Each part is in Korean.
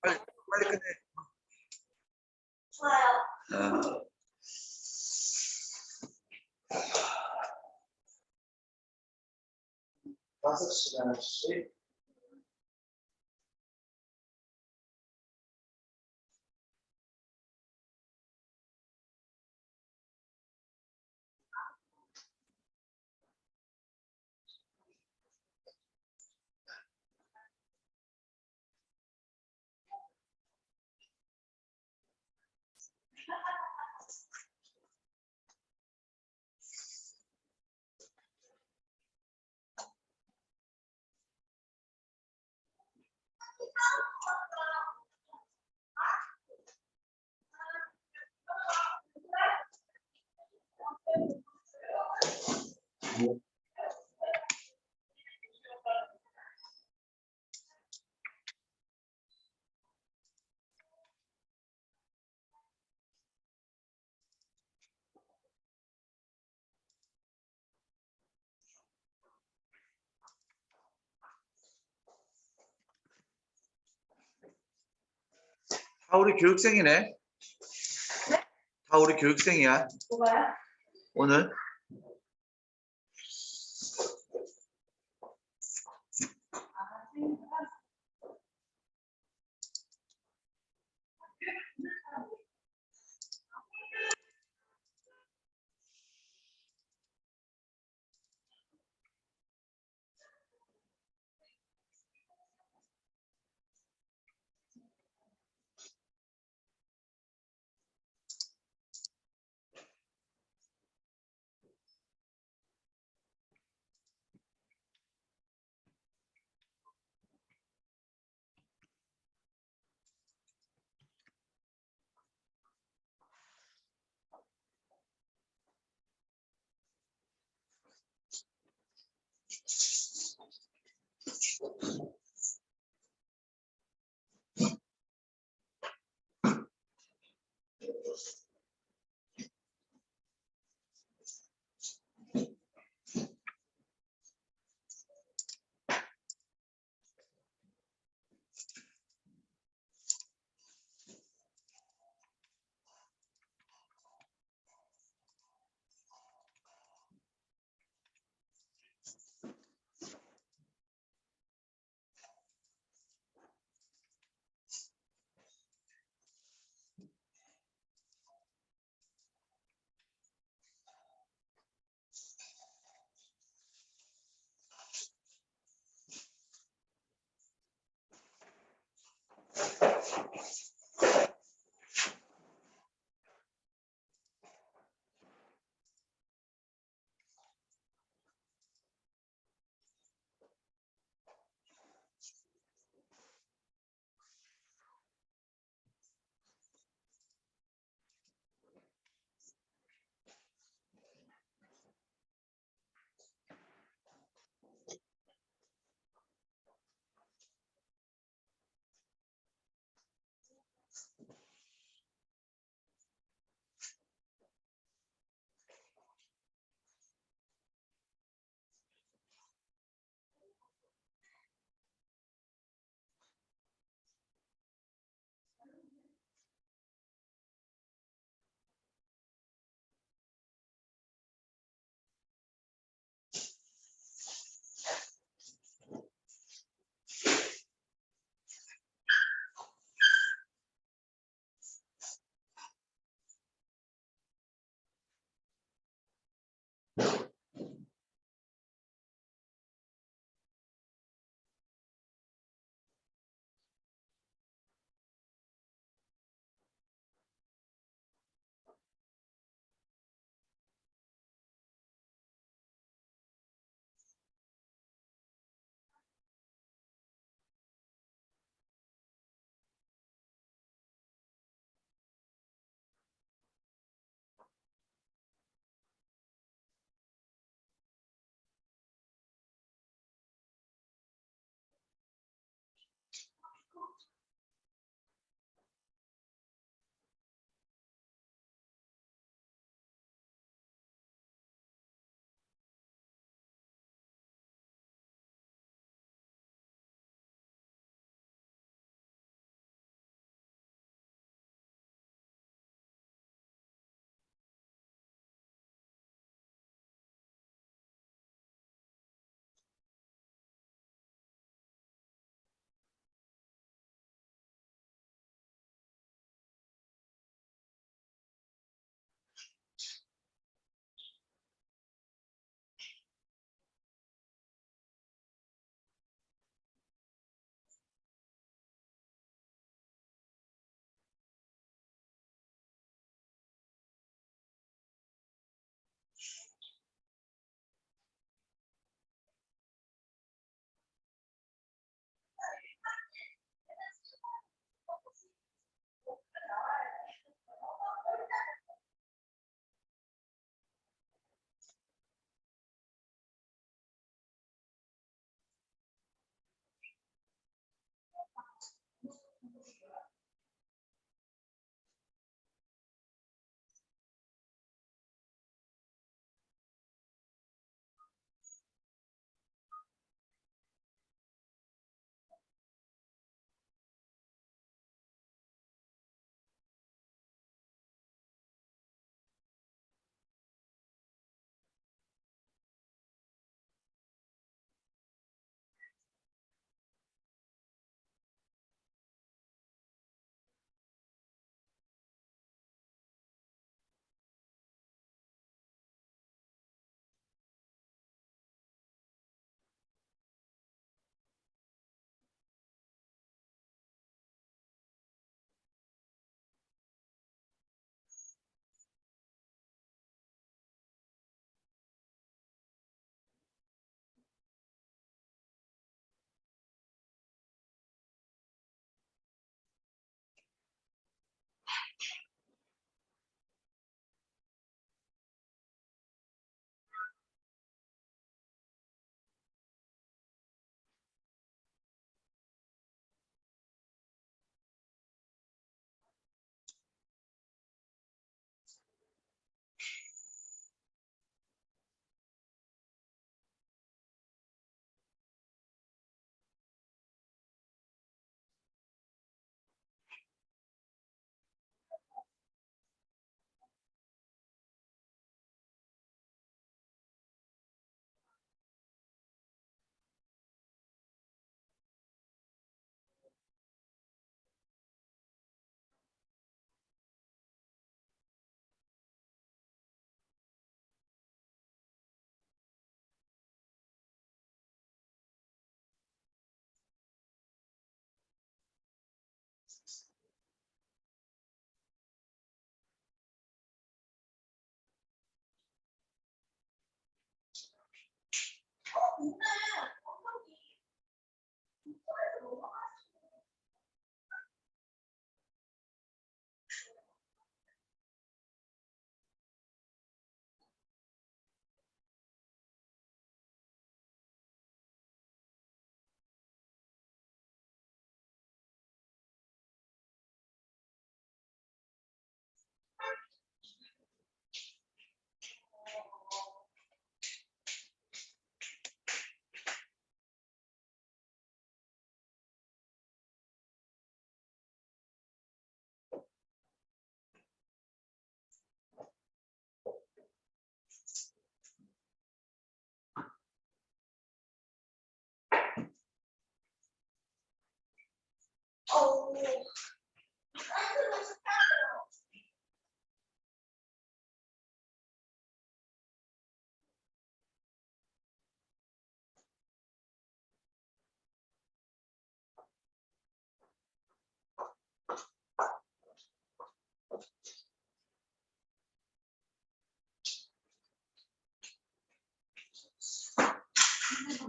빨리 빨리 끝내. 좋아요. 어. 다섯 시간씩 다 우리 교육생이네. 다 우리 교육생이야. 뭐가요? 오늘.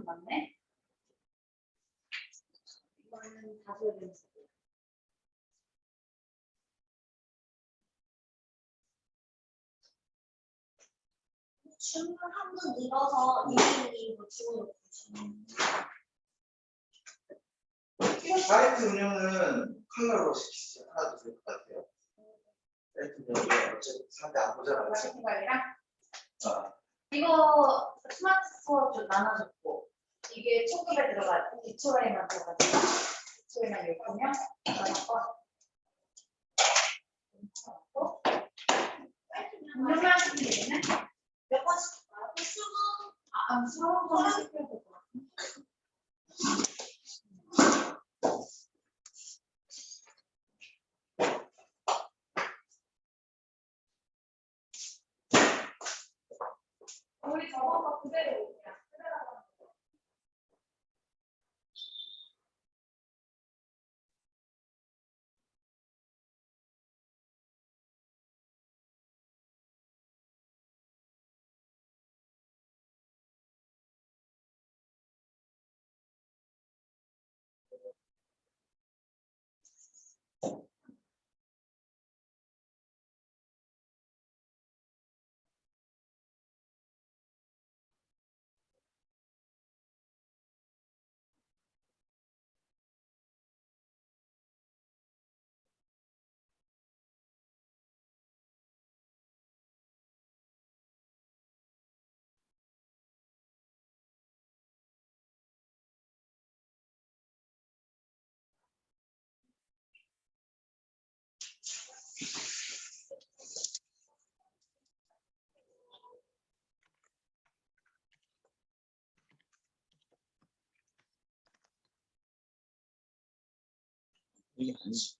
맞네. 이거는 다섯 개. 주문 한번 늘어서 이름이 뭐 주문 사이트 운영은 컬러로 시키시죠. 하나도 될 것 같아요. 사이트 운영은 어차피 사람들 안 보잖아요. 마케팅 관리랑 아, 이거 스마트 스토어 좀 나눠줬고 이게 초급에 들어가 기초에만 들어가지고 기초에만 10명 들어가고 운영을 하시면 되겠네. 몇 번씩 수분 수업 좀 시켜야 될것 같아. 우리 저번 거 그대로 그냥 그대로 하는 거. 이게 아니지.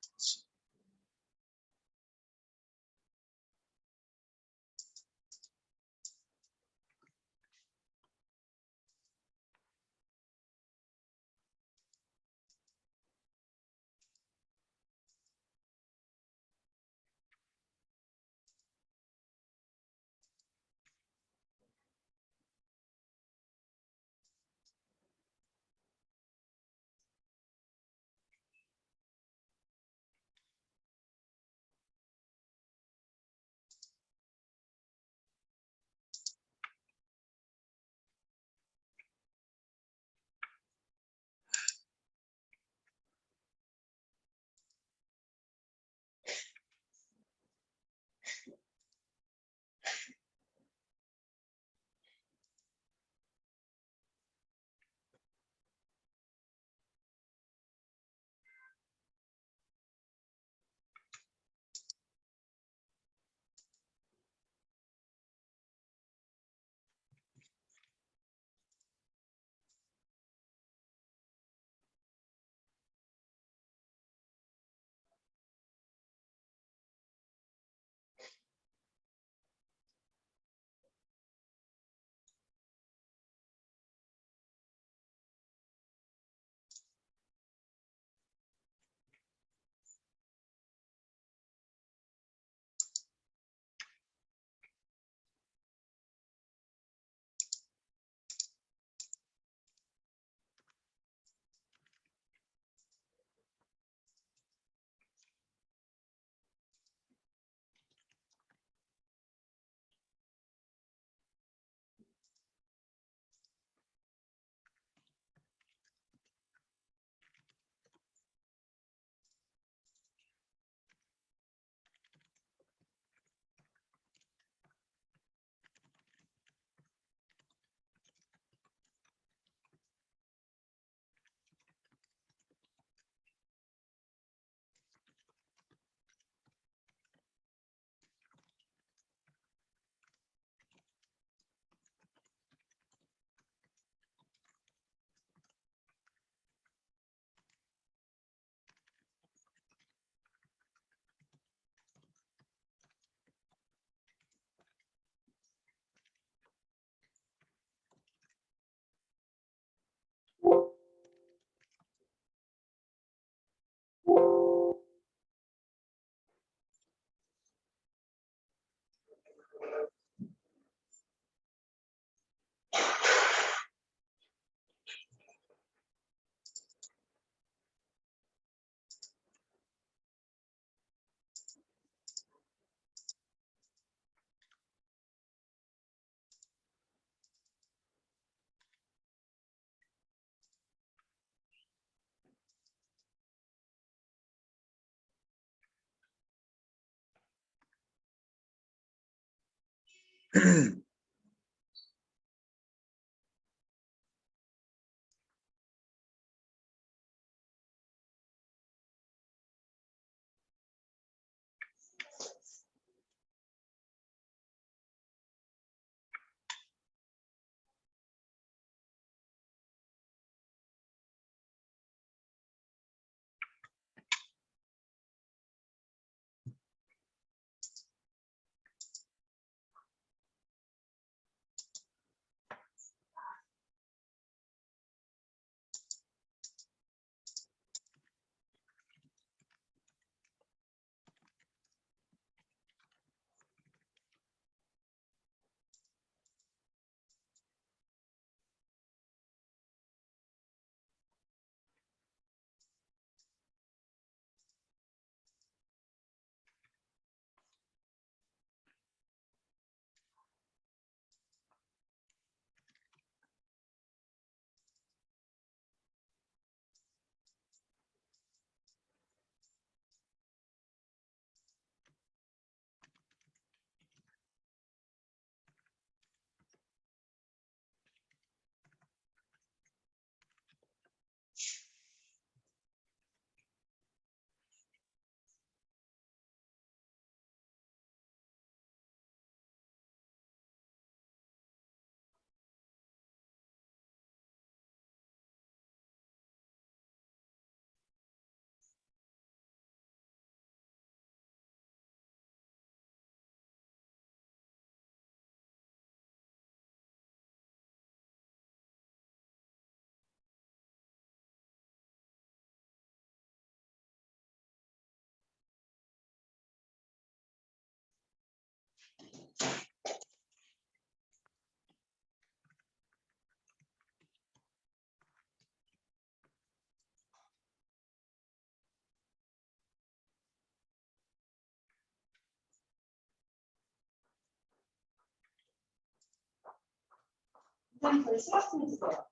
선생님 저희 스마트 있어요.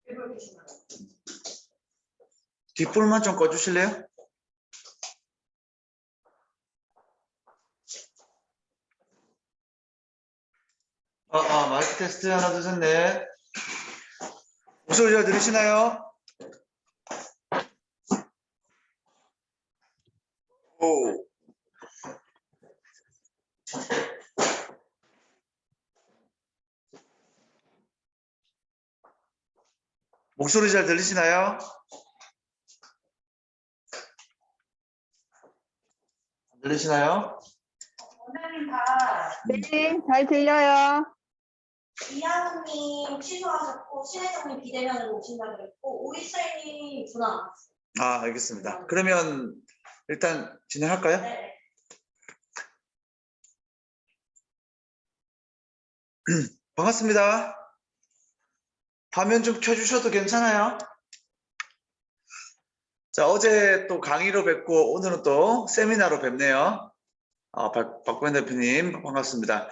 일부러 계시나요? 뒷불만 좀 꺼주실래요? 마이크 테스트 하나 둘 셋 넷. 목소리 잘 들으시나요? 오. 목소리 잘 들리시나요? 안 들리시나요? 원장님 다 네, 잘 들려요. 이하은님 취소하셨고 신혜정님 비대면으로 오신다 그랬고 오이슬님 전화 안 왔어요. 알겠습니다. 그러면 일단 진행할까요? 네. 반갑습니다. 화면 좀 켜주셔도 괜찮아요? 자, 어제 또 강의로 뵙고 오늘은 또 세미나로 뵙네요. 박구현 대표님 반갑습니다.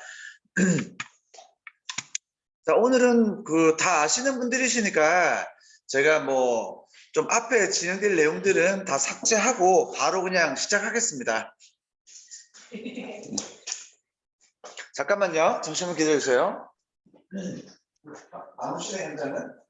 자, 오늘은 다 아시는 분들이시니까 제가 뭐 좀 앞에 진행될 내용들은 다 삭제하고 바로 그냥 시작하겠습니다. 잠깐만요. 잠시만 기다려주세요. 아무 시간 현장은?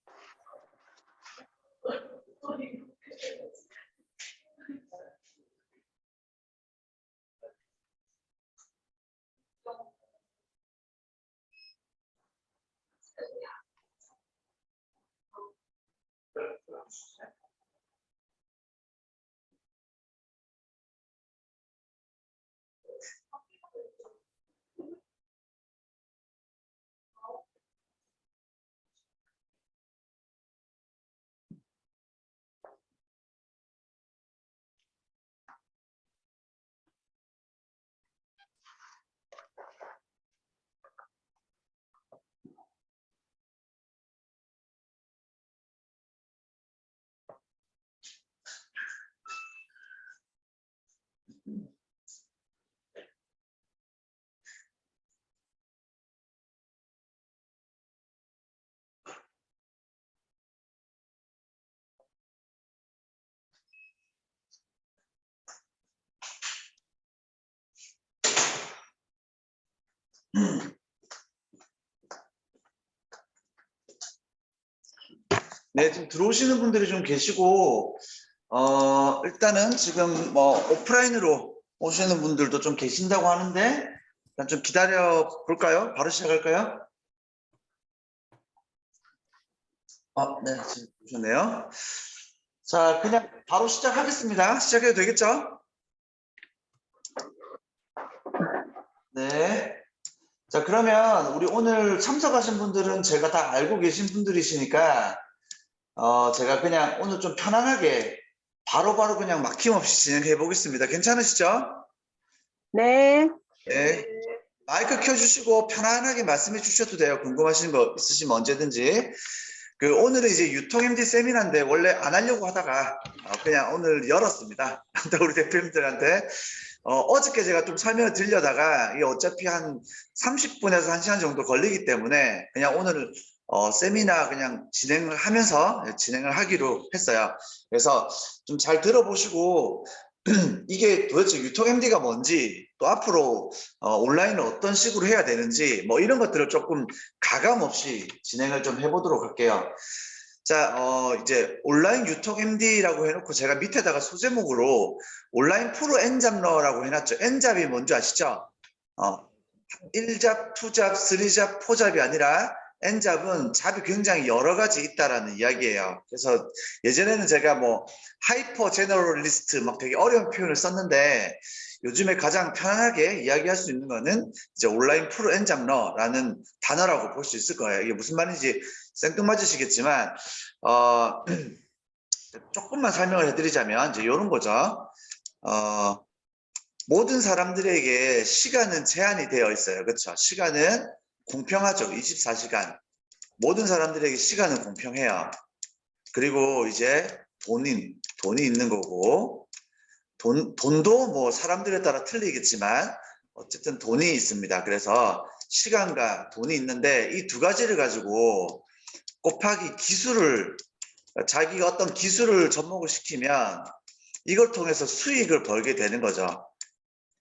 네, 지금 들어오시는 분들이 좀 계시고, 일단은 지금 뭐 오프라인으로 오시는 분들도 좀 계신다고 하는데, 일단 좀 기다려 볼까요? 바로 시작할까요? 네, 지금 오셨네요. 자, 그냥 바로 시작하겠습니다. 시작해도 되겠죠? 네. 자, 그러면 우리 오늘 참석하신 분들은 제가 다 알고 계신 분들이시니까, 제가 그냥 오늘 좀 편안하게 바로바로 그냥 막힘없이 진행해 보겠습니다. 괜찮으시죠? 네. 네. 마이크 켜주시고 편안하게 말씀해 주셔도 돼요. 궁금하신 거 있으시면 언제든지. 오늘은 이제 유통MD 세미나인데 원래 안 하려고 하다가 그냥 오늘 열었습니다. 우리 대표님들한테. 어저께 제가 좀 설명을 드리려다가 이게 어차피 한 30분에서 1시간 정도 걸리기 때문에 그냥 오늘 세미나 그냥 진행을 하면서 진행을 하기로 했어요. 그래서 좀 잘 들어보시고 이게 도대체 유통MD가 뭔지 또 앞으로 온라인을 어떤 식으로 해야 되는지 뭐 이런 것들을 조금 가감 없이 진행을 좀 해보도록 할게요. 자, 이제 온라인 유통MD라고 해놓고 제가 밑에다가 소제목으로 온라인 프로 N잡러라고 해놨죠. N잡이 뭔지 아시죠? 1잡, 2잡, 3잡, 4잡이 아니라 N잡은 잡이 굉장히 여러 가지 있다라는 이야기예요. 그래서 예전에는 제가 뭐 하이퍼 제너럴리스트 막 되게 어려운 표현을 썼는데 요즘에 가장 편안하게 이야기할 수 있는 거는 이제 온라인 프로 N잡러라는 단어라고 볼 수 있을 거예요. 이게 무슨 말인지 생뚱맞으시겠지만 조금만 설명을 해드리자면 이제 이런 거죠. 모든 사람들에게 시간은 제한이 되어 있어요. 그렇죠? 시간은 공평하죠. 24시간. 모든 사람들에게 시간은 공평해요. 그리고 이제 돈이 있는 거고 돈도 뭐 사람들에 따라 틀리겠지만 어쨌든 돈이 있습니다. 그래서 시간과 돈이 있는데 이 두 가지를 가지고 곱하기 기술을 자기가 어떤 기술을 접목을 시키면 이걸 통해서 수익을 벌게 되는 거죠.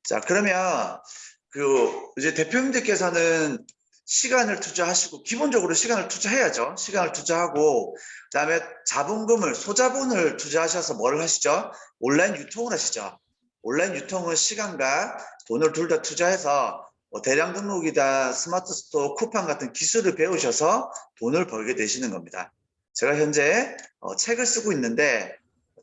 자, 그러면 이제 대표님들께서는 시간을 투자하시고 기본적으로 시간을 투자해야죠. 시간을 투자하고 그다음에 자본금을 소자본을 투자하셔서 뭘 하시죠? 온라인 유통을 하시죠. 온라인 유통은 시간과 돈을 둘 다 투자해서 뭐 대량 등록이다, 스마트 스토어, 쿠팡 같은 기술을 배우셔서 돈을 벌게 되시는 겁니다. 제가 현재 책을 쓰고 있는데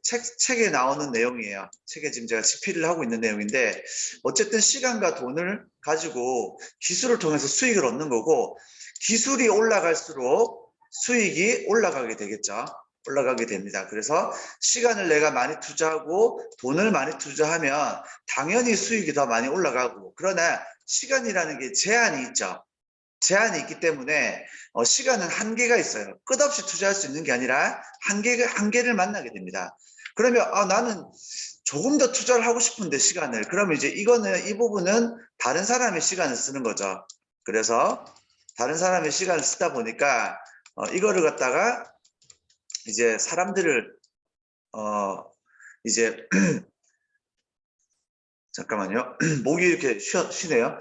책에 나오는 내용이에요. 책에 지금 제가 집필을 하고 있는 내용인데 어쨌든 시간과 돈을 가지고 기술을 통해서 수익을 얻는 거고 기술이 올라갈수록 수익이 올라가게 되겠죠. 올라가게 됩니다. 그래서 시간을 내가 많이 투자하고 돈을 많이 투자하면 당연히 수익이 더 많이 올라가고 그러나 시간이라는 게 제한이 있죠. 제한이 있기 때문에 시간은 한계가 있어요. 끝없이 투자할 수 있는 게 아니라 한계를 만나게 됩니다. 그러면 나는 조금 더 투자를 하고 싶은데 시간을 그러면 이제 이 부분은 다른 사람의 시간을 쓰는 거죠. 그래서 다른 사람의 시간을 쓰다 보니까 이거를 갖다가 이제 사람들을 이제 잠깐만요. 목이 이렇게 쉬네요.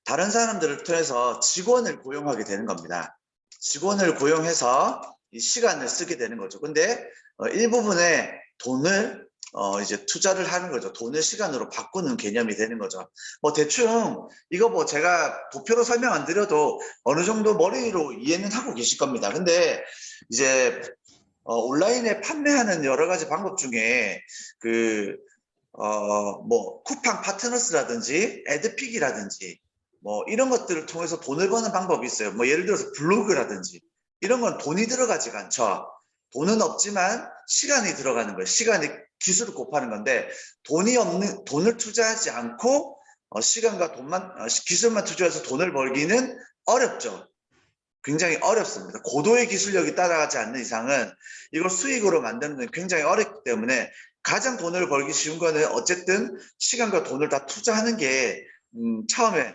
다른 사람들을 통해서 직원을 고용하게 되는 겁니다. 직원을 고용해서 이 시간을 쓰게 되는 거죠. 근데 일부분의 돈을 이제 투자를 하는 거죠. 돈을 시간으로 바꾸는 개념이 되는 거죠. 뭐 대충 이거 뭐 제가 도표로 설명 안 드려도 어느 정도 머리로 이해는 하고 계실 겁니다. 근데 이제 온라인에 판매하는 여러 가지 방법 중에 뭐 쿠팡 파트너스라든지 애드픽이라든지 뭐 이런 것들을 통해서 돈을 버는 방법이 있어요. 뭐 예를 들어서 블로그라든지 이런 건 돈이 들어가지가 않죠. 돈은 없지만 시간이 들어가는 거예요. 시간이 기술을 곱하는 건데 돈을 투자하지 않고 시간과 기술만 투자해서 돈을 벌기는 어렵죠. 굉장히 어렵습니다. 고도의 기술력이 따라가지 않는 이상은 이걸 수익으로 만드는 건 굉장히 어렵기 때문에 가장 돈을 벌기 쉬운 거는 어쨌든 시간과 돈을 다 투자하는 게 처음에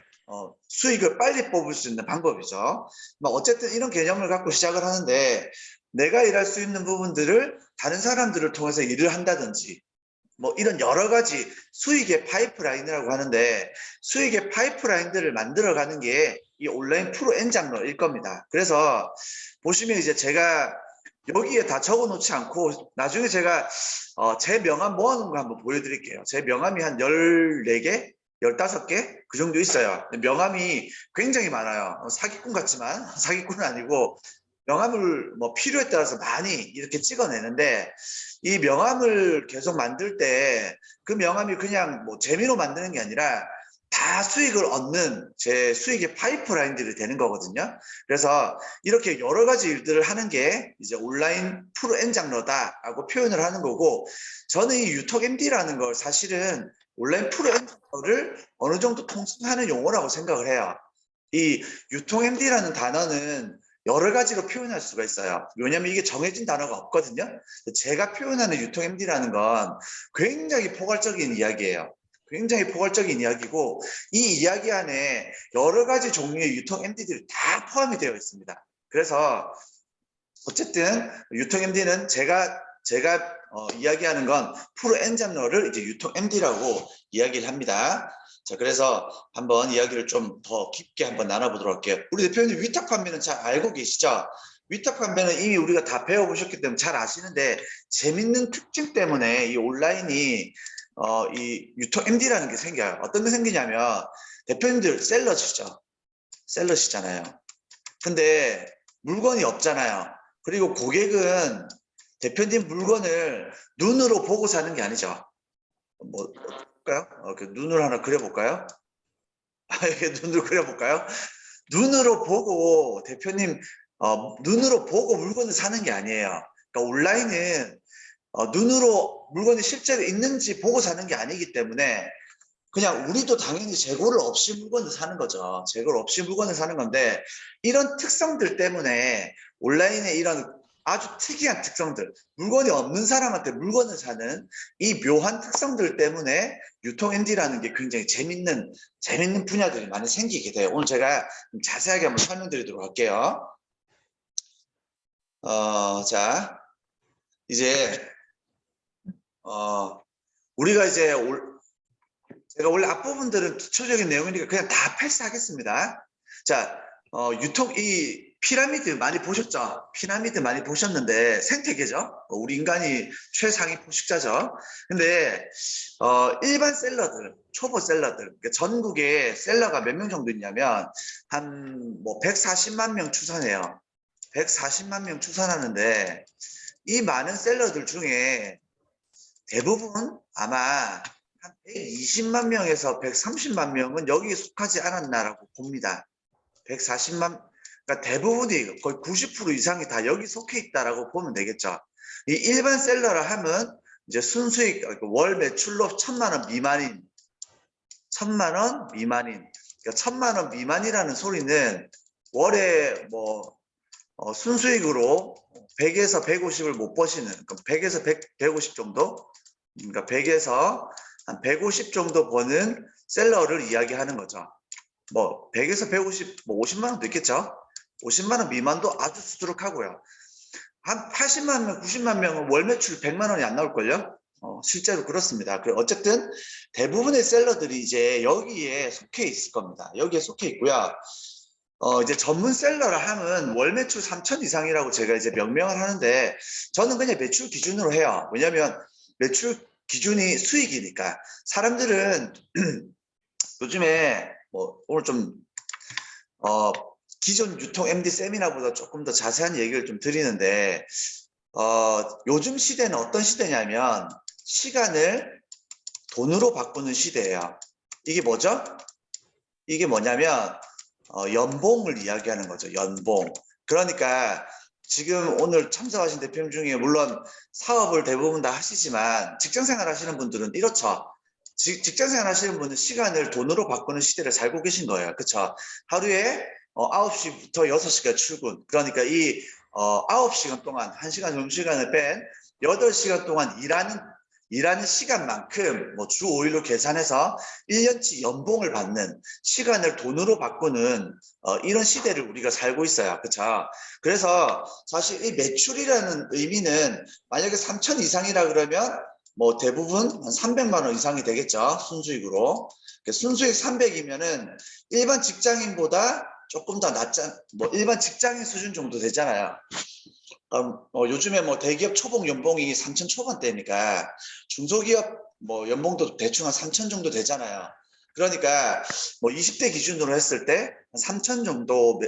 수익을 빨리 뽑을 수 있는 방법이죠. 어쨌든 이런 개념을 갖고 시작을 하는데 내가 일할 수 있는 부분들을 다른 사람들을 통해서 일을 한다든지 뭐 이런 여러 가지 수익의 파이프라인이라고 하는데 수익의 파이프라인들을 만들어가는 게 이 온라인 프로 N장로일 겁니다. 그래서 보시면 이제 제가 여기에 다 적어 놓지 않고 나중에 제가 제 명함 모아놓은 거 한번 보여드릴게요. 제 명함이 한 14개? 15개? 그 정도 있어요. 명함이 굉장히 많아요. 사기꾼 같지만 사기꾼은 아니고 명함을 뭐 필요에 따라서 많이 이렇게 찍어내는데 이 명함을 계속 만들 때 그 명함이 그냥 뭐 재미로 만드는 게 아니라 다 수익을 얻는 제 수익의 파이프라인들이 되는 거거든요. 그래서 이렇게 여러 가지 일들을 하는 게 이제 온라인 프로 N장로다라고 표현을 하는 거고 저는 이 유톡MD라는 걸 사실은 온라인 프로 N장로를 어느 정도 통칭하는 용어라고 생각을 해요. 이 유통MD라는 단어는 여러 가지로 표현할 수가 있어요. 왜냐하면 이게 정해진 단어가 없거든요. 제가 표현하는 유통MD라는 건 굉장히 포괄적인 이야기예요. 굉장히 포괄적인 이야기고 이 이야기 안에 여러 가지 종류의 유통MD들이 다 포함이 되어 있습니다. 그래서 어쨌든 유통MD는 제가 이야기하는 건 프로 N장로를 이제 유통MD라고 이야기를 합니다. 자, 그래서 한번 이야기를 좀 더 깊게 한번 나눠보도록 할게요. 우리 대표님 위탁 판매는 잘 알고 계시죠? 위탁 판매는 이미 우리가 다 배워보셨기 때문에 잘 아시는데 재밌는 특징 때문에 이 온라인이 이 유통MD라는 게 생겨요. 어떤 게 생기냐면 대표님들 셀러시잖아요. 근데 물건이 없잖아요. 그리고 고객은 대표님 물건을 눈으로 보고 사는 게 아니죠. 뭐 볼까요? 그 눈을 하나 그려볼까요? 이렇게 눈으로 그려볼까요? 눈으로 보고 대표님 눈으로 보고 물건을 사는 게 아니에요. 그러니까 온라인은 눈으로 물건이 실제로 있는지 보고 사는 게 아니기 때문에 그냥 우리도 당연히 재고를 없이 물건을 사는 거죠. 재고를 없이 물건을 사는 건데 이런 특성들 때문에 온라인의 이런 아주 특이한 특성들, 물건이 없는 사람한테 물건을 사는 이 묘한 특성들 때문에 유통MD라는 게 굉장히 재밌는 분야들이 많이 생기게 돼요. 오늘 제가 좀 자세하게 한번 설명드리도록 할게요. 자, 이제 우리가 이제 제가 원래 앞부분들은 기초적인 내용이니까 그냥 다 패스하겠습니다. 자, 이 피라미드 많이 보셨죠? 피라미드 많이 보셨는데 생태계죠? 우리 인간이 최상위 포식자죠. 근데 일반 셀러들, 초보 셀러들, 그러니까 전국에 셀러가 몇 명 정도 있냐면 한 뭐 140만 명 추산해요. 140만 명 추산하는데 이 많은 셀러들 중에 대부분 아마 한 120만 명에서 130만 명은 여기에 속하지 않았나라고 봅니다. 140만, 그러니까 대부분이 거의 90% 이상이 다 여기 속해 있다라고 보면 되겠죠. 이 일반 셀러라 하면 이제 순수익, 월 매출로 1,000만 원 미만인, 1,000만 원 미만인, 그러니까 1,000만 원 미만이라는 소리는 월에 뭐 순수익으로 100에서 150을 못 버시는, 그러니까 100에서 150 정도, 그러니까 100에서 한 150 정도 버는 셀러를 이야기하는 거죠. 뭐 100에서 150, 뭐 50만 원도 있겠죠. 50만 원 미만도 아주 수두룩하고요. 한 80만 명, 90만 명은 월 매출 100만 원이 안 나올걸요. 실제로 그렇습니다. 어쨌든 대부분의 셀러들이 이제 여기에 속해 있을 겁니다. 여기에 속해 있고요. 이제 전문 셀러라 하면 월 매출 3천 이상이라고 제가 이제 명명을 하는데 저는 그냥 매출 기준으로 해요. 왜냐하면 매출 기준이 수익이니까. 사람들은 요즘에 뭐 오늘 좀 기존 유통 MD 세미나보다 조금 더 자세한 얘기를 좀 드리는데 요즘 시대는 어떤 시대냐면 시간을 돈으로 바꾸는 시대예요. 이게 뭐죠? 이게 뭐냐면 연봉을 이야기하는 거죠. 연봉. 그러니까 지금 오늘 참석하신 대표님 중에 물론 사업을 대부분 다 하시지만 직장생활 하시는 분들은 이렇죠. 직장생활 하시는 분은 시간을 돈으로 바꾸는 시대를 살고 계신 거예요. 그렇죠? 하루에 9시부터 6시까지 출근. 그러니까 이 9시간 동안 1시간 점심시간을 뺀 8시간 동안 일하는 시간만큼 뭐 주 5일로 계산해서 1년치 연봉을 받는 시간을 돈으로 바꾸는 이런 시대를 우리가 살고 있어요. 그렇죠? 그래서 사실 이 매출이라는 의미는 만약에 3천 이상이라 그러면 뭐 대부분 한 300만 원 이상이 되겠죠. 순수익으로. 순수익 300이면은 일반 직장인보다 조금 더 낮잖, 뭐 일반 직장인 수준 정도 되잖아요. 요즘에 뭐 대기업 초봉 연봉이 3천 초반대니까 중소기업 뭐 연봉도 대충 한 3천 정도 되잖아요. 그러니까 뭐 20대 기준으로 했을 때 3천 정도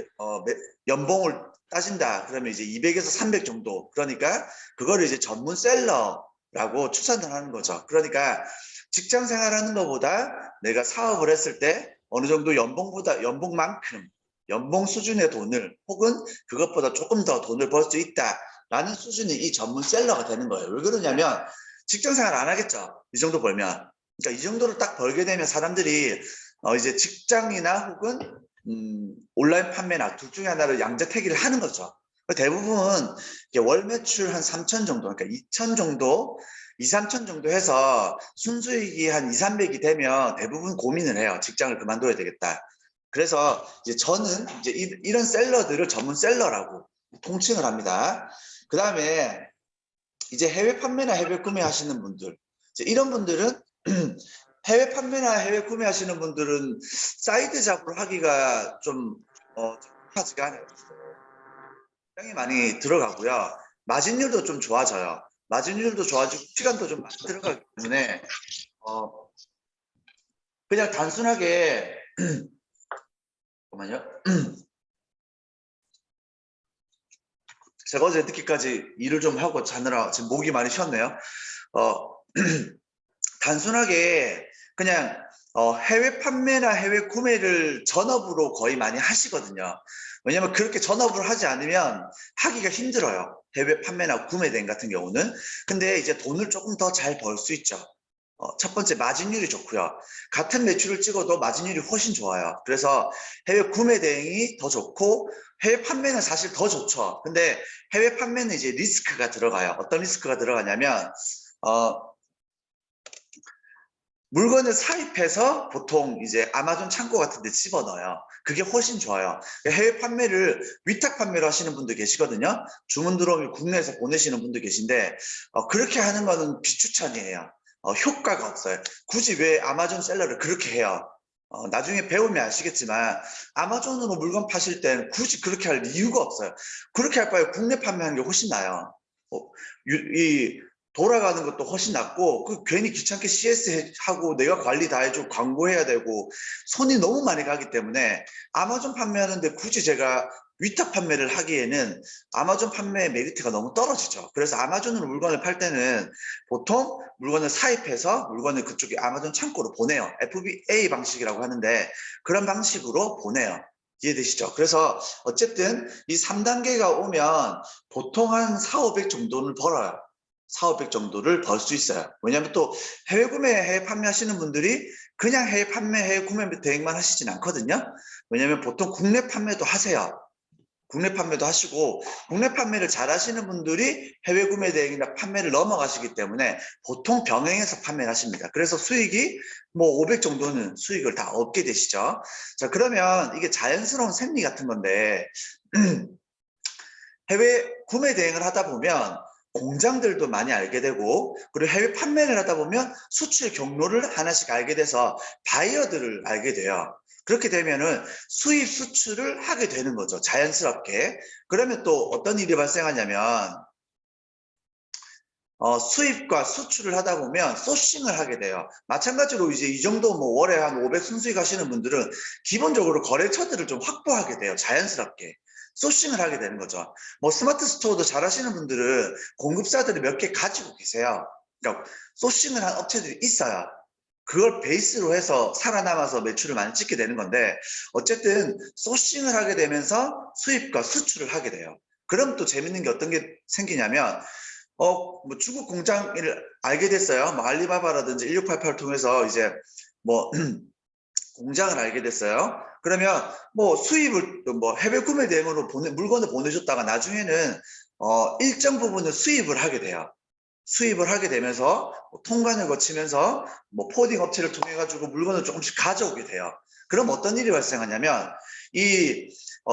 연봉을 따진다. 그러면 이제 200에서 300 정도. 그러니까 그거를 이제 전문 셀러라고 추산을 하는 거죠. 그러니까 직장 생활하는 것보다 내가 사업을 했을 때 어느 정도 연봉만큼 연봉 수준의 돈을 혹은 그것보다 조금 더 돈을 벌 수 있다라는 수준이 이 전문 셀러가 되는 거예요. 왜 그러냐면 직장 생활 안 하겠죠. 이 정도 벌면. 그러니까 이 정도를 딱 벌게 되면 사람들이 이제 직장이나 혹은 온라인 판매나 둘 중에 하나를 양자택일을 하는 거죠. 대부분 월 매출 한 3천 정도, 그러니까 2천 정도, 2, 3천 정도 해서 순수익이 한 2, 300이 되면 대부분 고민을 해요. 직장을 그만둬야 되겠다. 그래서 이제 저는 이제 이런 셀러들을 전문 셀러라고 통칭을 합니다. 그 다음에 이제 해외 판매나 해외 구매 하시는 분들, 이제 이런 분들은 해외 판매나 해외 구매 하시는 분들은 사이드 잡으로 하기가 좀 하지가 않아요. 굉장히 많이 들어가고요. 마진율도 좀 좋아져요. 마진율도 좋아지고 시간도 좀 많이 들어가기 때문에 그냥 단순하게 잠깐만요. 제가 어제 늦게까지 일을 좀 하고 자느라 지금 목이 많이 쉬었네요. 단순하게 그냥 해외 판매나 해외 구매를 전업으로 거의 많이 하시거든요. 왜냐면 그렇게 전업을 하지 않으면 하기가 힘들어요. 해외 판매나 구매 대행 같은 경우는. 근데 이제 돈을 조금 더 잘 벌 수 있죠. 첫 번째 마진율이 좋고요. 같은 매출을 찍어도 마진율이 훨씬 좋아요. 그래서 해외 구매 대행이 더 좋고 해외 판매는 사실 더 좋죠. 근데 해외 판매는 이제 리스크가 들어가요. 어떤 리스크가 들어가냐면 물건을 사입해서 보통 이제 아마존 창고 같은 데 집어넣어요. 그게 훨씬 좋아요. 해외 판매를 위탁 판매로 하시는 분들 계시거든요. 주문 들어오면 국내에서 보내시는 분들 계신데 그렇게 하는 거는 비추천이에요. 효과가 없어요. 굳이 왜 아마존 셀러를 그렇게 해요? 나중에 배우면 아시겠지만 아마존으로 물건 파실 땐 굳이 그렇게 할 이유가 없어요. 그렇게 할 바에 국내 판매하는 게 훨씬 나아요. 이 돌아가는 것도 훨씬 낫고 괜히 귀찮게 CS 하고 내가 관리 다 해주고 광고해야 되고 손이 너무 많이 가기 때문에 아마존 판매하는데 굳이 제가 위탁 판매를 하기에는 아마존 판매의 메리트가 너무 떨어지죠. 그래서 아마존으로 물건을 팔 때는 보통 물건을 사입해서 물건을 그쪽에 아마존 창고로 보내요. FBA 방식이라고 하는데 그런 방식으로 보내요. 이해되시죠? 그래서 어쨌든 이 3단계가 오면 보통 한 4, 500 정도는 벌어요. 4, 500 정도를 벌 수 있어요. 왜냐하면 또 해외 구매, 해외 판매하시는 분들이 그냥 해외 판매, 해외 구매 대행만 하시진 않거든요. 왜냐하면 보통 국내 판매도 하세요. 국내 판매도 하시고 국내 판매를 잘 하시는 분들이 해외 구매 대행이나 판매를 넘어가시기 때문에 보통 병행해서 판매를 하십니다. 그래서 수익이 뭐 500 정도는 수익을 다 얻게 되시죠. 자, 그러면 이게 자연스러운 생리 같은 건데 해외 구매 대행을 하다 보면 공장들도 많이 알게 되고 그리고 해외 판매를 하다 보면 수출 경로를 하나씩 알게 돼서 바이어들을 알게 돼요. 그렇게 되면은 수입 수출을 하게 되는 거죠. 자연스럽게. 그러면 또 어떤 일이 발생하냐면 수입과 수출을 하다 보면 소싱을 하게 돼요. 마찬가지로 이제 이 정도 뭐 월에 한 500 순수익 하시는 분들은 기본적으로 거래처들을 좀 확보하게 돼요. 자연스럽게. 소싱을 하게 되는 거죠. 뭐 스마트 스토어도 잘 하시는 분들은 공급사들을 몇 개 가지고 계세요. 그러니까 소싱을 한 업체들이 있어요. 그걸 베이스로 해서 살아남아서 매출을 많이 찍게 되는 건데 어쨌든 소싱을 하게 되면서 수입과 수출을 하게 돼요. 그럼 또 재밌는 게 어떤 게 생기냐면 뭐 중국 공장을 알게 됐어요. 뭐 알리바바라든지 1688을 통해서 이제 뭐 공장을 알게 됐어요. 그러면 뭐 수입을 뭐 해외 구매 대행으로 물건을 보내줬다가 나중에는 일정 부분을 수입을 하게 돼요. 수입을 하게 되면서 통관을 거치면서 뭐 포딩 업체를 통해 가지고 물건을 조금씩 가져오게 돼요. 그럼 어떤 일이 발생하냐면 이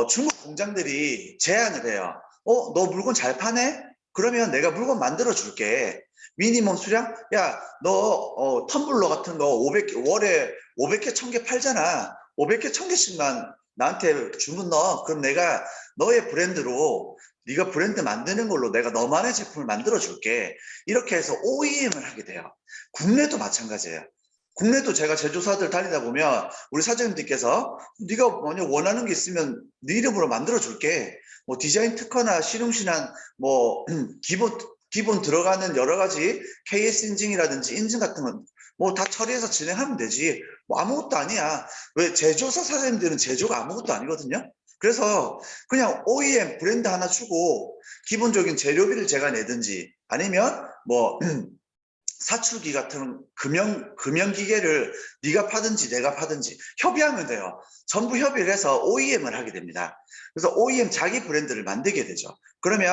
중국 공장들이 제안을 해요. 너 물건 잘 파네? 그러면 내가 물건 만들어 줄게. 미니멈 수량? 야, 너 텀블러 같은 거 500개, 월에 500개, 1000개 팔잖아. 500개, 1000개씩만 나한테 주문 넣어. 그럼 내가 너의 브랜드로 네가 브랜드 만드는 걸로 내가 너만의 제품을 만들어 줄게. 이렇게 해서 OEM을 하게 돼요. 국내도 마찬가지예요. 국내도 제가 제조사들 다니다 보면 우리 사장님들께서 네가 만약 원하는 게 있으면 네 이름으로 만들어 줄게. 뭐 디자인 특허나 실용신안 뭐 기본 들어가는 여러 가지 KS 인증이라든지 인증 같은 건 뭐 다 처리해서 진행하면 되지. 뭐 아무것도 아니야. 왜 제조사 사장님들은 제조가 아무것도 아니거든요. 그래서 그냥 OEM 브랜드 하나 주고 기본적인 재료비를 제가 내든지 아니면 뭐 사출기 같은 금연기계를 네가 파든지 내가 파든지 협의하면 돼요. 전부 협의를 해서 OEM을 하게 됩니다. 그래서 OEM 자기 브랜드를 만들게 되죠. 그러면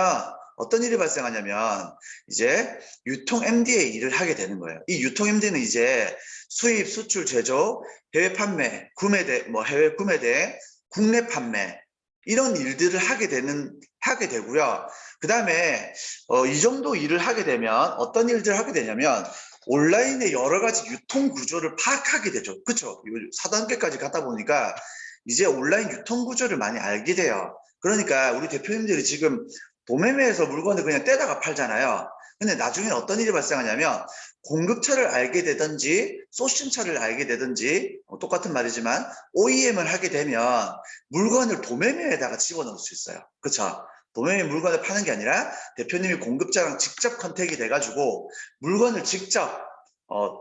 어떤 일이 발생하냐면 이제 유통 MD의 일을 하게 되는 거예요. 이 유통 MD는 이제 수입, 수출, 제조, 해외 판매, 구매대, 뭐 해외 구매대, 국내 판매 이런 일들을 하게 되고요. 그 다음에 이 정도 일을 하게 되면 어떤 일들을 하게 되냐면 온라인의 여러 가지 유통 구조를 파악하게 되죠. 그렇죠? 4단계까지 가다 보니까 이제 온라인 유통 구조를 많이 알게 돼요. 그러니까 우리 대표님들이 지금 도매매에서 물건을 그냥 떼다가 팔잖아요. 근데 나중에 어떤 일이 발생하냐면 공급처를 알게 되든지 소싱처를 알게 되든지 똑같은 말이지만 OEM을 하게 되면 물건을 도매매에다가 집어넣을 수 있어요. 그렇죠? 도매매 물건을 파는 게 아니라 대표님이 공급자랑 직접 컨택이 돼가지고 물건을 직접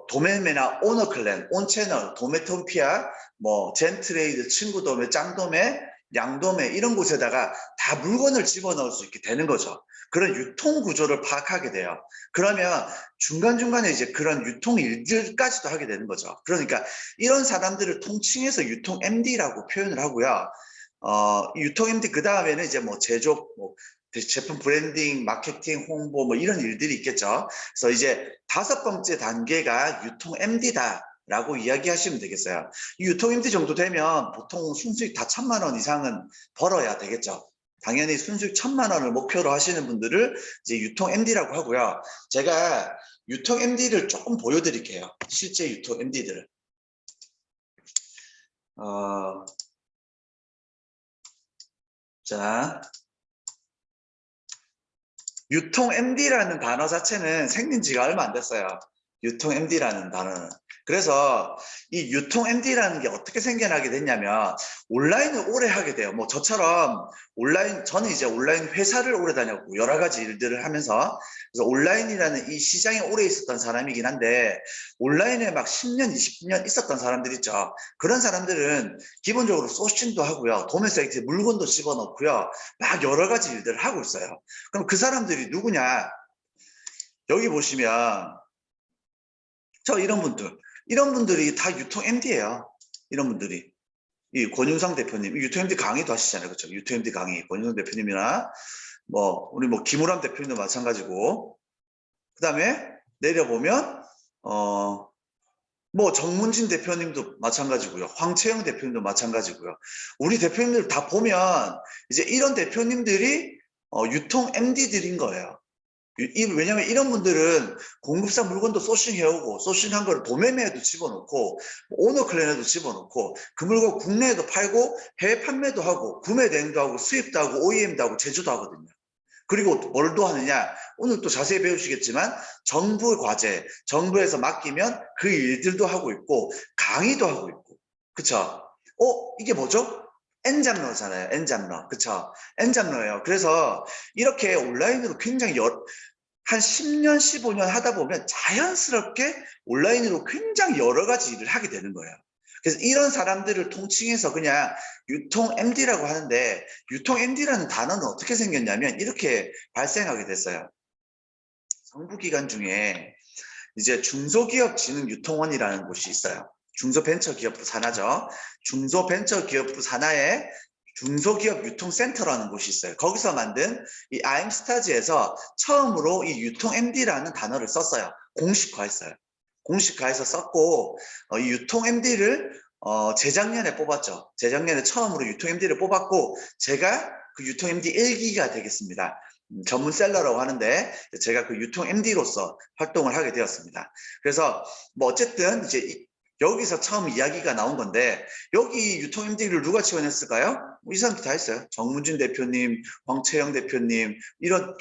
도매매나 오너클랜, 온채널, 도매토피아, 뭐 젠트레이드, 친구도매, 짱도매, 양도매 이런 곳에다가 다 물건을 집어넣을 수 있게 되는 거죠. 그런 유통 구조를 파악하게 돼요. 그러면 중간중간에 이제 그런 유통 일들까지도 하게 되는 거죠. 그러니까 이런 사람들을 통칭해서 유통 MD라고 표현을 하고요. 유통 MD 그 다음에는 이제 뭐 제조, 뭐 제품 브랜딩, 마케팅, 홍보 뭐 이런 일들이 있겠죠. 그래서 이제 5번째 단계가 유통 MD다. 라고 이야기하시면 되겠어요. 이 유통 MD 정도 되면 보통 순수익 다 1000만 원 이상은 벌어야 되겠죠. 당연히 순수익 1000만 원을 목표로 하시는 분들을 이제 유통 MD라고 하고요. 제가 유통 MD를 조금 보여드릴게요. 실제 유통 MD들을. 자, 유통 MD라는 단어 자체는 생긴 지가 얼마 안 됐어요. 유통 MD라는 단어는. 그래서 이 유통 MD라는 게 어떻게 생겨나게 됐냐면 온라인을 오래 하게 돼요. 뭐 저처럼 저는 이제 온라인 회사를 오래 다녔고 여러 가지 일들을 하면서 그래서 온라인이라는 이 시장에 오래 있었던 사람이긴 한데 온라인에 막 10년, 20년 있었던 사람들 있죠. 그런 사람들은 기본적으로 소싱도 하고요. 도매 사이트에 물건도 집어넣고요. 막 여러 가지 일들을 하고 있어요. 그럼 그 사람들이 누구냐? 여기 보시면 이런 분들이 다 유통 MD예요. 이런 분들이. 이 권윤상 대표님, 유통 MD 강의도 하시잖아요. 그렇죠? 유통 MD 강의, 권윤상 대표님이나 뭐 우리 뭐 김우람 대표님도 마찬가지고. 그다음에 내려보면 뭐 정문진 대표님도 마찬가지고요. 황채영 대표님도 마찬가지고요. 우리 대표님들 다 보면 이제 이런 대표님들이 유통 MD들인 거예요. 왜냐면 이런 분들은 공급사 물건도 소싱해오고 소싱한 거를 도매매에도 집어넣고 오너클랜에도 집어넣고 그 물건 국내에도 팔고 해외 판매도 하고 구매 대행도 하고 수입도 하고 OEM도 하고 제조도 하거든요. 그리고 뭘 또 하느냐, 오늘 또 자세히 배우시겠지만 정부 과제, 정부에서 맡기면 그 일들도 하고 있고 강의도 하고 있고. 그쵸? 이게 뭐죠? N잡러잖아요. N잡러. 그쵸? N잡러예요. 그래서 이렇게 온라인으로 굉장히 한 10년, 15년 하다 보면 자연스럽게 온라인으로 굉장히 여러 가지 일을 하게 되는 거예요. 그래서 이런 사람들을 통칭해서 그냥 유통 MD라고 하는데 유통 MD라는 단어는 어떻게 생겼냐면 이렇게 발생하게 됐어요. 정부기관 중에 이제 중소기업진흥유통원이라는 곳이 있어요. 중소벤처기업부 산하죠. 중소벤처기업부 산하에 중소기업 유통센터라는 곳이 있어요. 거기서 만든 이 아임스타즈에서 처음으로 이 유통 MD라는 단어를 썼어요. 공식화했어요. 공식화해서 썼고 이 유통 MD를 재작년에 뽑았죠. 재작년에 처음으로 유통 MD를 뽑았고 제가 그 유통 MD 1기가 되겠습니다. 전문 셀러라고 하는데 제가 그 유통 MD로서 활동을 하게 되었습니다. 그래서 뭐 어쨌든 이제 여기서 처음 이야기가 나온 건데 여기 유통 MD를 누가 지원했을까요? 이 사람들 다 했어요. 정문진 대표님, 황채영 대표님, 이런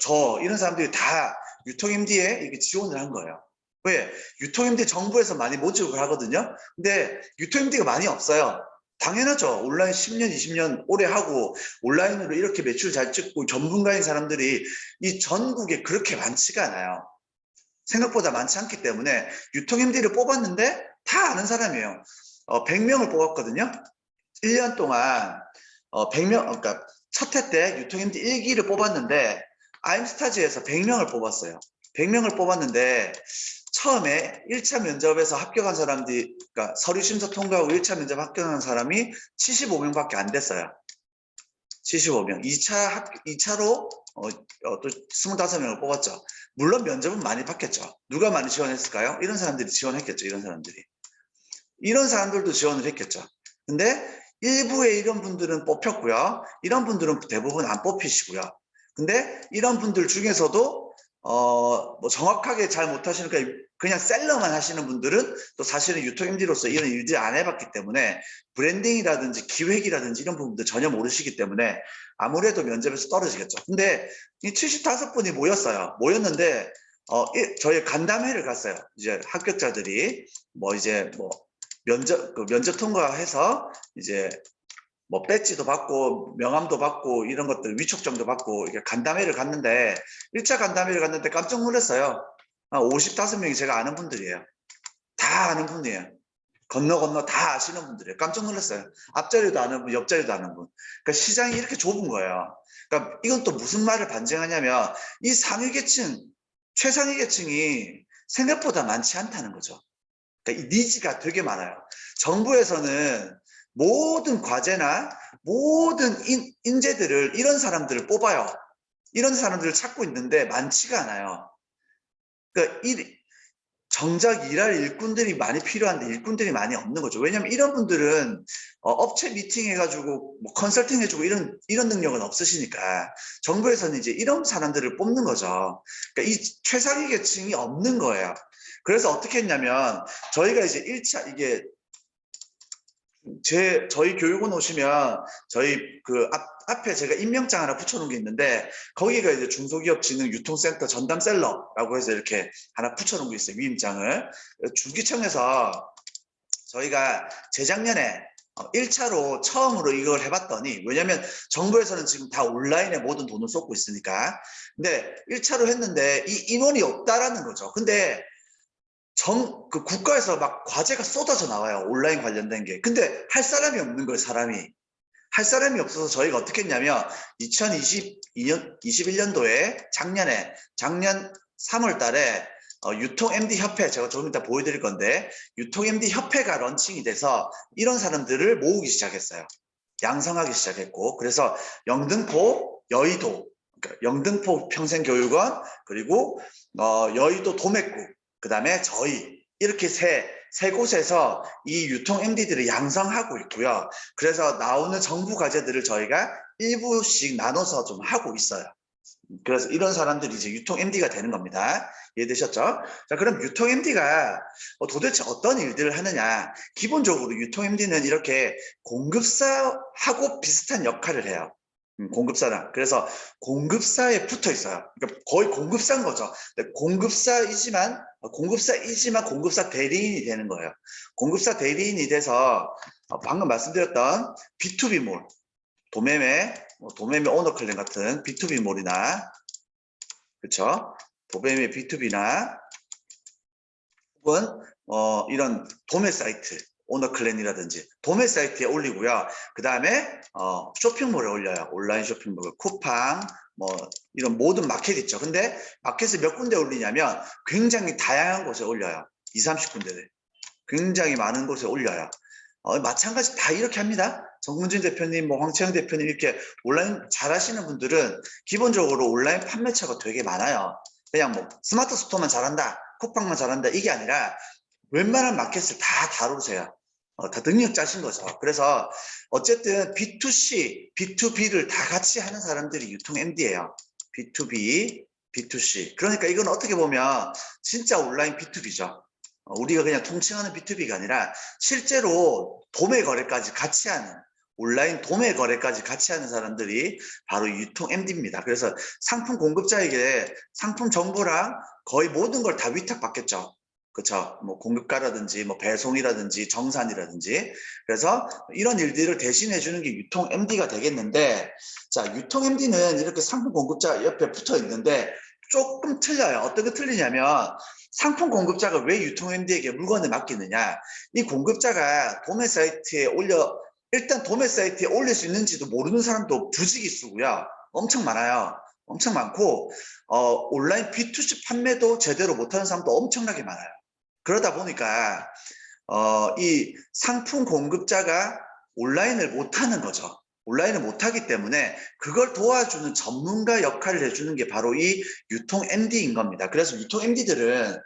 사람들이 다 유통 MD에 이렇게 지원을 한 거예요. 왜? 유통 MD 정부에서 많이 모집을 하거든요. 근데 유통 MD가 많이 없어요. 당연하죠. 온라인 10년, 20년 오래 하고 온라인으로 이렇게 매출 잘 찍고 전문가인 사람들이 이 전국에 그렇게 많지가 않아요. 생각보다 많지 않기 때문에 유통 MD를 뽑았는데 다 아는 사람이에요. 100명을 뽑았거든요. 1년 동안 100명, 그러니까 첫 해 때 유통 MD 1기를 뽑았는데 아임스타즈에서 100명을 뽑았어요. 100명을 뽑았는데 처음에 1차 면접에서 합격한 사람들이, 그러니까 서류 심사 통과하고 1차 면접 합격한 사람이 75명밖에 안 됐어요. 75명. 2차로 또 25명을 뽑았죠. 물론 면접은 많이 받겠죠. 누가 많이 지원했을까요? 이런 사람들이 지원했겠죠. 이런 사람들이. 이런 사람들도 지원을 했겠죠. 근데 일부의 이런 분들은 뽑혔고요. 이런 분들은 대부분 안 뽑히시고요. 근데 이런 분들 중에서도 뭐 정확하게 잘 못하시니까 그냥 셀러만 하시는 분들은 또 사실은 유통 MD로서 이런 일들 안 해봤기 때문에 브랜딩이라든지 기획이라든지 이런 부분들 전혀 모르시기 때문에 아무래도 면접에서 떨어지겠죠. 근데 이 75분이 모였는데 저희 간담회를 갔어요. 이제 합격자들이 이제 면접 통과해서 이제 뭐 배지도 받고 명함도 받고 이런 것들 위촉정도 받고 이렇게 간담회를 갔는데 1차 간담회를 갔는데 깜짝 놀랐어요. 55명이 제가 아는 분들이에요. 다 아는 분이에요. 건너 다 아시는 분들이에요. 깜짝 놀랐어요. 앞자리도 아는 분, 옆자리도 아는 분. 그러니까 시장이 이렇게 좁은 거예요. 그러니까 이건 또 무슨 말을 반증하냐면 이 상위 계층, 최상위 계층이 생각보다 많지 않다는 거죠. 그러니까 이 니즈가 되게 많아요. 정부에서는 모든 과제나 모든 인재들을 이런 사람들을 뽑아요. 이런 사람들을 찾고 있는데 많지가 않아요. 그러니까 정작 일할 일꾼들이 많이 필요한데 일꾼들이 많이 없는 거죠. 왜냐하면 이런 분들은 업체 미팅 해가지고 뭐 컨설팅 해주고 이런 능력은 없으시니까 정부에서는 이제 이런 사람들을 뽑는 거죠. 그러니까 이 최상위 계층이 없는 거예요. 그래서 어떻게 했냐면 저희가 이제 1차 이게 저희 교육원 오시면 저희 그 앞에 제가 임명장 하나 붙여놓은 게 있는데 거기가 이제 중소기업진흥유통센터 전담셀러라고 해서 이렇게 하나 붙여놓은 게 있어요. 위임장을. 중기청에서 저희가 재작년에 1차로 처음으로 이걸 해봤더니 왜냐면 정부에서는 지금 다 온라인에 모든 돈을 쏟고 있으니까 근데 1차로 했는데 이 인원이 없다라는 거죠. 근데 그 국가에서 막 과제가 쏟아져 나와요. 온라인 관련된 게. 근데 할 사람이 없는 거예요, 사람이. 할 사람이 없어서 저희가 어떻게 했냐면 2021년도에 작년 3월 달에 유통 MD 협회, 제가 조금 이따 보여드릴 건데 유통 MD 협회가 런칭이 돼서 이런 사람들을 모으기 시작했어요. 양성하기 시작했고 그래서 영등포, 여의도, 그러니까 영등포 평생교육원 그리고 여의도 도매구 그 다음에 저희 이렇게 세 곳에서 이 유통 MD들을 양성하고 있고요. 그래서 나오는 정부 과제들을 저희가 일부씩 나눠서 좀 하고 있어요. 그래서 이런 사람들이 이제 유통 MD가 되는 겁니다. 이해되셨죠? 자, 그럼 유통 MD가 도대체 어떤 일들을 하느냐? 기본적으로 유통 MD는 이렇게 공급사하고 비슷한 역할을 해요. 공급사랑. 그래서 공급사에 붙어 있어요. 그러니까 거의 공급사인 거죠. 공급사이지만 공급사 대리인이 되는 거예요. 공급사 대리인이 돼서 방금 말씀드렸던 B2B몰, 도매매 오너클랜 같은 B2B몰이나 그렇죠? 도매매 B2B나 혹은 이런 도매 사이트 오너클랜이라든지 도매 사이트에 올리고요. 그 다음에 쇼핑몰에 올려요. 온라인 쇼핑몰, 쿠팡, 뭐 이런 모든 마켓 있죠. 근데 마켓을 몇 군데 올리냐면 굉장히 다양한 곳에 올려요. 20-30군데를. 굉장히 많은 곳에 올려요. 마찬가지 다 이렇게 합니다. 정문진 대표님, 뭐 황채영 대표님 이렇게 온라인 잘 하시는 분들은 기본적으로 온라인 판매처가 되게 많아요. 그냥 뭐 스마트 스토어만 잘한다, 쿠팡만 잘한다 이게 아니라 웬만한 마켓을 다 다루세요. 다 능력자신 거죠. 그래서 어쨌든 B2C, B2B를 다 같이 하는 사람들이 유통 MD예요. B2B, B2C. 그러니까 이건 어떻게 보면 진짜 온라인 B2B죠. 우리가 그냥 통칭하는 B2B가 아니라 실제로 도매 거래까지 같이 하는 온라인 도매 거래까지 같이 하는 사람들이 바로 유통 MD입니다. 그래서 상품 공급자에게 상품 정보랑 거의 모든 걸 다 위탁받겠죠. 그렇죠. 뭐 공급가라든지 뭐 배송이라든지 정산이라든지. 그래서 이런 일들을 대신해 주는 게 유통 MD가 되겠는데, 자, 유통 MD는 이렇게 상품 공급자 옆에 붙어 있는데 조금 틀려요. 어떻게 틀리냐면, 상품 공급자가 왜 유통 MD에게 물건을 맡기느냐? 이 공급자가 도매 사이트에 일단 도매 사이트에 올릴 수 있는지도 모르는 사람도 부지기수고요. 엄청 많아요. 엄청 많고, 온라인 B2C 판매도 제대로 못하는 사람도 엄청나게 많아요. 그러다 보니까 이 상품 공급자가 온라인을 못하는 거죠. 온라인을 못하기 때문에 그걸 도와주는 전문가 역할을 해주는 게 바로 이 유통 MD인 겁니다. 그래서 유통 MD들은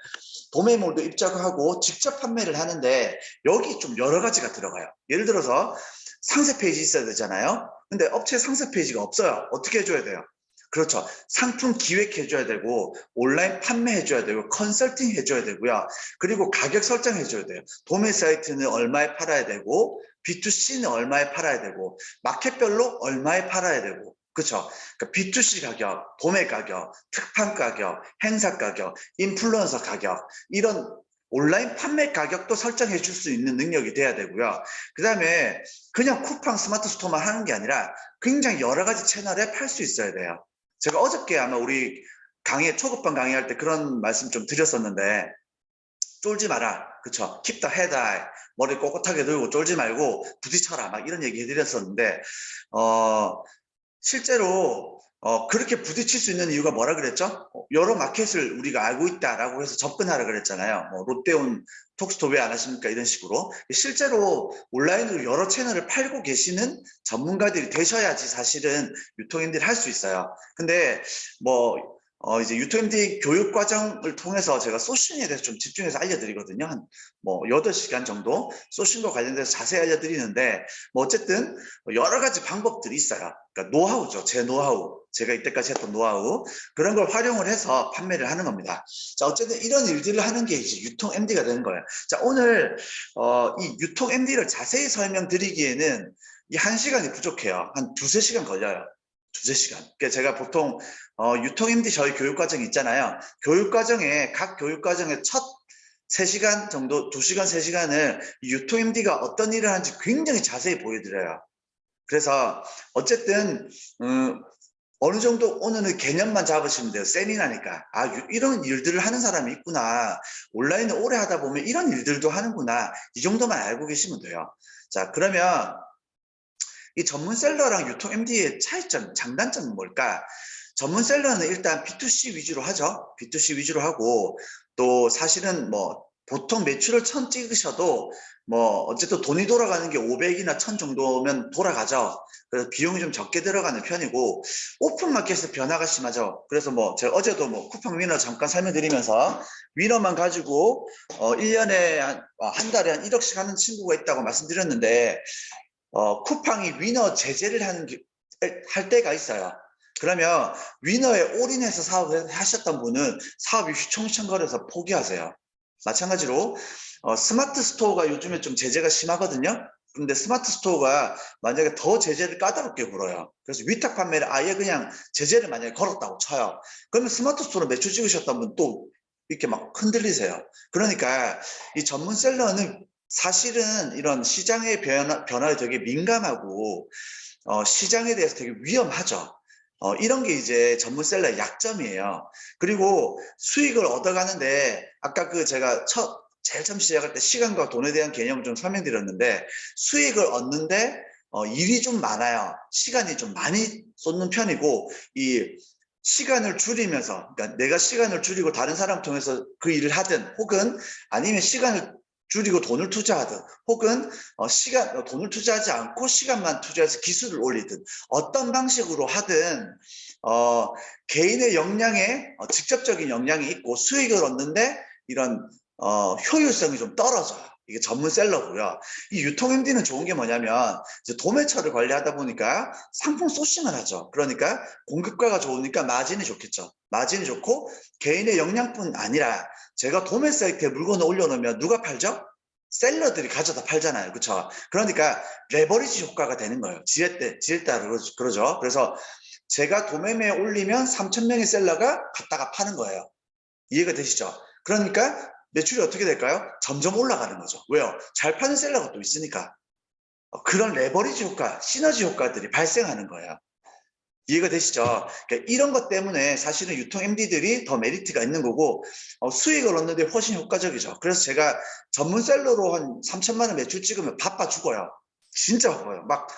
도매몰도 입점하고 직접 판매를 하는데 여기 좀 여러 가지가 들어가요. 예를 들어서 상세 페이지 있어야 되잖아요. 근데 업체 상세 페이지가 없어요. 어떻게 해줘야 돼요? 그렇죠. 상품 기획해줘야 되고 온라인 판매해줘야 되고 컨설팅 해줘야 되고요. 그리고 가격 설정해줘야 돼요. 도매 사이트는 얼마에 팔아야 되고 B2C는 얼마에 팔아야 되고 마켓별로 얼마에 팔아야 되고 그렇죠. 그러니까 B2C 가격, 도매 가격, 특판 가격, 행사 가격, 인플루언서 가격 이런 온라인 판매 가격도 설정해 줄 수 있는 능력이 돼야 되고요. 그 다음에 그냥 쿠팡 스마트 스토어만 하는 게 아니라 굉장히 여러 가지 채널에 팔 수 있어야 돼요. 제가 어저께 아마 우리 초급반 강의할 때 그런 말씀 좀 드렸었는데 쫄지 마라. 그쵸? Keep the head high. 머리 꼿꼿하게 들고 쫄지 말고 부딪혀라. 막 이런 얘기 해드렸었는데 실제로 그렇게 부딪힐 수 있는 이유가 뭐라 그랬죠? 여러 마켓을 우리가 알고 있다라고 해서 접근하라 그랬잖아요. 뭐 롯데온 톡스토 왜 안 하십니까? 이런 식으로. 실제로 온라인으로 여러 채널을 팔고 계시는 전문가들이 되셔야지 사실은 유통인들이 할 수 있어요. 근데 뭐 이제 유통MD 교육 과정을 통해서 제가 소싱에 대해서 좀 집중해서 알려드리거든요. 한 뭐 8시간 정도 소싱과 관련돼서 자세히 알려드리는데 뭐 어쨌든 여러 가지 방법들이 있어요. 그러니까 노하우죠. 제 노하우. 제가 이때까지 했던 노하우. 그런 걸 활용을 해서 판매를 하는 겁니다. 자, 어쨌든 이런 일들을 하는 게 이제 유통MD가 되는 거예요. 자, 오늘 이 유통MD를 자세히 설명드리기에는 이 1시간이 부족해요. 한 2~3시간 걸려요. 2~3시간. 그러니까 제가 보통 유통MD 저희 교육과정 있잖아요. 각 교육과정의 첫 3시간 정도, 2시간, 3시간을 유통MD가 어떤 일을 하는지 굉장히 자세히 보여드려요. 그래서 어쨌든 어느 정도 오늘은 개념만 잡으시면 돼요. 세미나니까. 이런 일들을 하는 사람이 있구나. 온라인을 오래 하다 보면 이런 일들도 하는구나. 이 정도만 알고 계시면 돼요. 자, 그러면 이 전문셀러랑 유통MD의 차이점, 장단점은 뭘까? 전문셀러는 일단 B2C 위주로 하죠. B2C 위주로 하고 또 사실은 뭐 보통 매출을 1000 찍으셔도 뭐 어쨌든 돈이 돌아가는 게 500이나 1000 정도면 돌아가죠. 그래서 비용이 좀 적게 들어가는 편이고 오픈마켓에서 변화가 심하죠. 그래서 뭐 제가 어제도 뭐 쿠팡 위너 잠깐 설명드리면서 위너만 가지고 1년에 한 달에 한 1억씩 하는 친구가 있다고 말씀드렸는데 쿠팡이 위너 제재를 할 때가 있어요. 그러면 위너에 올인해서 사업을 하셨던 분은 사업이 휘청휘청거려서 포기하세요. 마찬가지로 스마트 스토어가 요즘에 좀 제재가 심하거든요. 근데 스마트 스토어가 만약에 더 제재를 까다롭게 걸어요. 그래서 위탁 판매를 아예 그냥 제재를 만약에 걸었다고 쳐요. 그러면 스마트 스토어로 매출 찍으셨던 분 또 이렇게 막 흔들리세요. 그러니까 이 전문 셀러는 사실은 이런 시장의 변화에 되게 민감하고 시장에 대해서 되게 위험하죠. 이런 게 이제 전문셀러의 약점이에요. 그리고 수익을 얻어가는데 아까 제가 제일 처음 시작할 때 시간과 돈에 대한 개념을 좀 설명드렸는데 수익을 얻는데 일이 좀 많아요. 시간이 좀 많이 쏟는 편이고 이 시간을 줄이면서 그러니까 내가 시간을 줄이고 다른 사람 통해서 그 일을 하든 혹은 아니면 시간을 줄이고 돈을 투자하든 혹은 돈을 투자하지 않고 시간만 투자해서 기술을 올리든 어떤 방식으로 하든 개인의 역량에 직접적인 역량이 있고 수익을 얻는데 이런 효율성이 좀 떨어져요. 이게 전문 셀러고요. 이 유통 MD는 좋은 게 뭐냐면 이제 도매처를 관리하다 보니까 상품 소싱을 하죠. 그러니까 공급가가 좋으니까 마진이 좋겠죠. 마진이 좋고 개인의 역량뿐 아니라 제가 도매 사이트에 물건을 올려놓으면 누가 팔죠? 셀러들이 가져다 팔잖아요. 그렇죠? 그러니까 레버리지 효과가 되는 거예요. 지에 따라 그러죠. 그래서 제가 도매매에 올리면 3,000명의 셀러가 갖다가 파는 거예요. 이해가 되시죠? 그러니까 매출이 어떻게 될까요? 점점 올라가는 거죠. 왜요? 잘 파는 셀러가 또 있으니까. 그런 레버리지 효과, 시너지 효과들이 발생하는 거예요. 이해가 되시죠? 그러니까 이런 것 때문에 사실은 유통 MD들이 더 메리트가 있는 거고 수익을 얻는데 훨씬 효과적이죠. 그래서 제가 전문 셀러로 한 3천만 원 매출 찍으면 바빠 죽어요. 진짜 바빠요. 막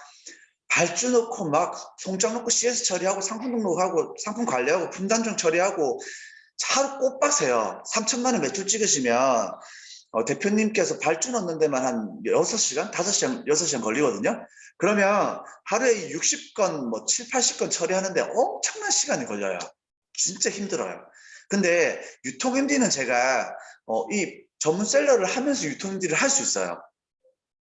발주 넣고 막 송장 넣고 CS 처리하고 상품 등록하고 상품 관리하고 분단종 처리하고 하루 꼬박새요. 3천만 원 매출 찍으시면 대표님께서 발주 넣는 데만 한 6시간, 5시간, 6시간 걸리거든요. 그러면 하루에 60건, 뭐 7, 80건 처리하는데 엄청난 시간이 걸려요. 진짜 힘들어요. 근데 유통 MD는 제가 이 전문 셀러를 하면서 유통 MD를 할 수 있어요.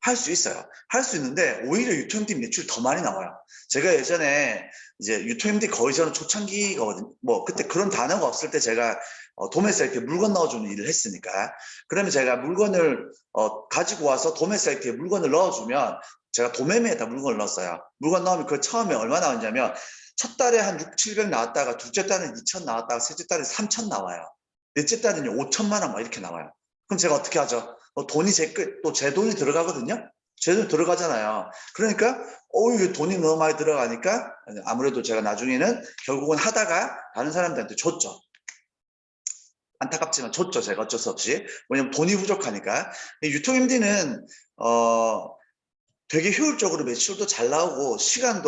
할 수 있어요. 할 수 있는데 오히려 유통 MD 매출이 더 많이 나와요. 제가 예전에 이제 유통 MD 거의 저는 초창기거든요. 뭐 그때 그런 단어가 없을 때 제가 도매사이트에 물건 넣어주는 일을 했으니까. 그러면 제가 물건을 가지고 와서 도매사이트에 물건을 넣어주면 제가 도매매에다 물건을 넣었어요. 물건 넣으면 그 처음에 얼마 나왔냐면 첫 달에 한 6, 700 나왔다가 둘째 달에는 2,000 나왔다가 셋째 달에 3,000 나와요. 넷째 달에는 5천만 원 막 이렇게 나와요. 그럼 제가 어떻게 하죠? 돈이 또 제 돈이 들어가거든요. 제 돈이 들어가잖아요. 그러니까 이거 돈이 너무 많이 들어가니까 아무래도 제가 나중에는 결국은 하다가 다른 사람들한테 줬죠. 안타깝지만 줬죠. 제가 어쩔 수 없이. 왜냐면 돈이 부족하니까. 유통 MD는 되게 효율적으로 매출도 잘 나오고 시간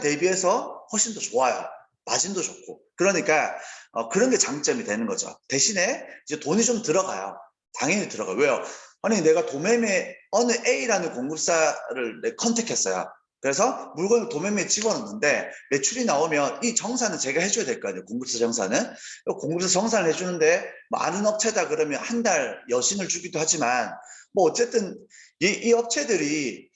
대비해서 훨씬 더 좋아요. 마진도 좋고. 그러니까 그런 게 장점이 되는 거죠. 대신에 이제 돈이 좀 들어가요. 당연히 들어가요. 왜요? 아니 내가 도매매 어느 A라는 공급사를 컨택했어요. 그래서 물건을 도매매에 집어넣는데 매출이 나오면 이 정산은 제가 해줘야 될 거 아니에요. 공급사 정산은. 공급사 정산을 해주는데 많은 업체다 그러면 한 달 여신을 주기도 하지만 뭐 어쨌든 이 업체들이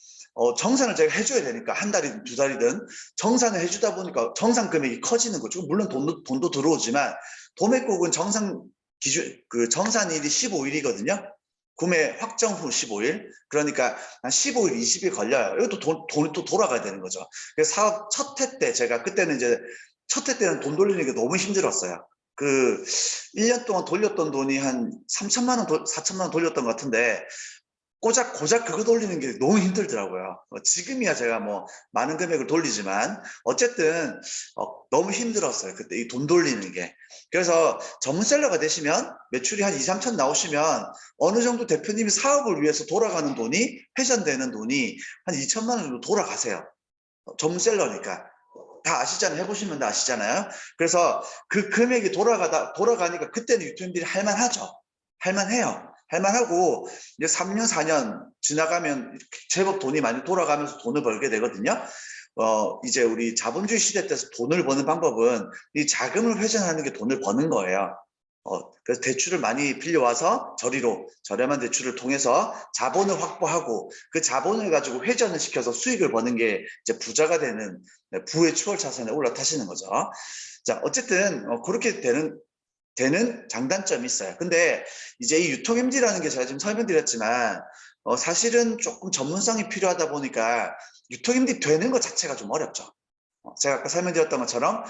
정산을 제가 해줘야 되니까 한 달이든 두 달이든 정산을 해주다 보니까 정산 금액이 커지는 거죠. 물론 돈도 들어오지만 도매국은 정산 기준 그 정산일이 15일이거든요. 구매 확정 후 15일. 그러니까 한 15일, 20일 걸려요. 이것도 돈이 또 돌아가야 되는 거죠. 그래서 사업 첫 해 때 제가 그때는 이제 첫 해 때는 돈 돌리는 게 너무 힘들었어요. 그 1년 동안 돌렸던 돈이 한 3천만 원, 4천만 원 돌렸던 것 같은데 고작 그거 돌리는 게 너무 힘들더라고요. 지금이야 제가 뭐 많은 금액을 돌리지만 어쨌든 너무 힘들었어요. 그때 이 돈 돌리는 게. 그래서 전문셀러가 되시면 매출이 한 2, 3천 나오시면 어느 정도 대표님이 사업을 위해서 돌아가는 돈이 회전되는 돈이 한 2천만 원 정도 돌아가세요. 전문셀러니까. 다 아시잖아요. 해보시면 다 아시잖아요. 그래서 그 금액이 돌아가니까 그때는 유튜브들이 할만하죠. 할만해요. 할만하고 이제 3년, 4년 지나가면 제법 돈이 많이 돌아가면서 돈을 벌게 되거든요. 이제 우리 자본주의 시대 때서 돈을 버는 방법은 이 자금을 회전하는 게 돈을 버는 거예요. 그래서 대출을 많이 빌려와서 저렴한 대출을 통해서 자본을 확보하고 그 자본을 가지고 회전을 시켜서 수익을 버는 게 이제 부자가 되는 부의 추월 차선에 올라타시는 거죠. 자, 어쨌든 그렇게 되는 장단점이 있어요. 근데 이제 이 유통 MD라는 게 제가 지금 설명드렸지만 사실은 조금 전문성이 필요하다 보니까 유통 MD 되는 것 자체가 좀 어렵죠. 제가 아까 설명드렸던 것처럼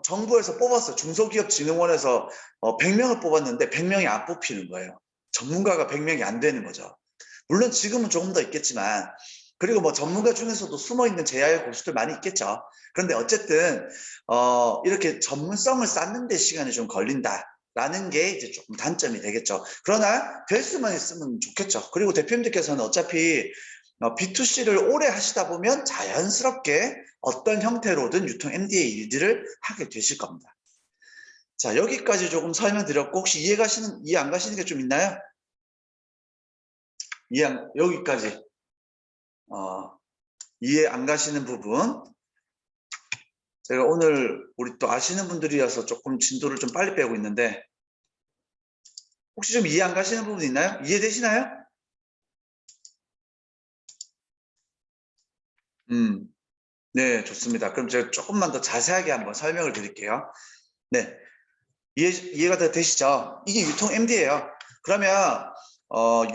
정부에서 뽑았어요. 중소기업진흥원에서 100명을 뽑았는데 100명이 안 뽑히는 거예요. 전문가가 100명이 안 되는 거죠. 물론 지금은 조금 더 있겠지만 그리고 뭐 전문가 중에서도 숨어있는 제야의 고수들 많이 있겠죠. 그런데 어쨌든 이렇게 전문성을 쌓는 데 시간이 좀 걸린다라는 게 이제 조금 단점이 되겠죠. 그러나 될 수만 있으면 좋겠죠. 그리고 대표님들께서는 어차피 B2C를 오래 하시다 보면 자연스럽게 어떤 형태로든 유통 MD의 일들을 하게 되실 겁니다. 자, 여기까지 조금 설명드렸고 혹시 이해 안 가시는 게 좀 있나요? 여기까지 이해 안 가시는 부분 제가 오늘 우리 또 아시는 분들이어서 조금 진도를 좀 빨리 빼고 있는데 혹시 좀 이해 안 가시는 부분 있나요? 이해되시나요? 네, 좋습니다. 그럼 제가 조금만 더 자세하게 한번 설명을 드릴게요. 네, 이해가 다 되시죠? 이게 유통 MD예요. 그러면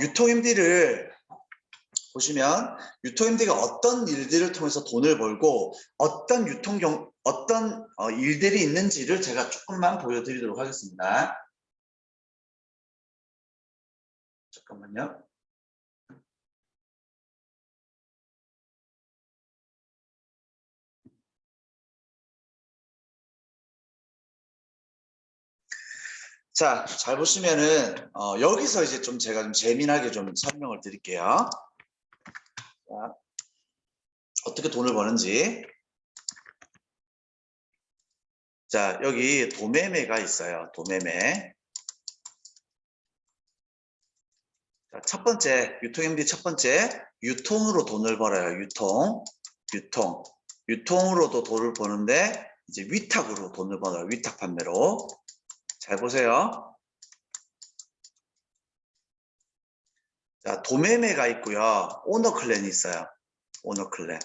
유통 MD를 보시면 유통 MD가 어떤 일들을 통해서 돈을 벌고 어떤 어떤 일들이 있는지를 제가 조금만 보여드리도록 하겠습니다. 잠깐만요. 자, 잘 보시면은 여기서 이제 좀 제가 좀 재미나게 좀 설명을 드릴게요. 자, 어떻게 돈을 버는지. 자, 여기 도매매가 있어요. 도매매. 자, 첫 번째, 유통 MD 첫 번째, 유통으로 돈을 벌어요. 유통으로도 돈을 버는데, 이제 위탁으로 돈을 벌어요. 위탁 판매로. 잘 보세요. 자, 도매매가 있고요. 오너클랜이 있어요. 오너클랜.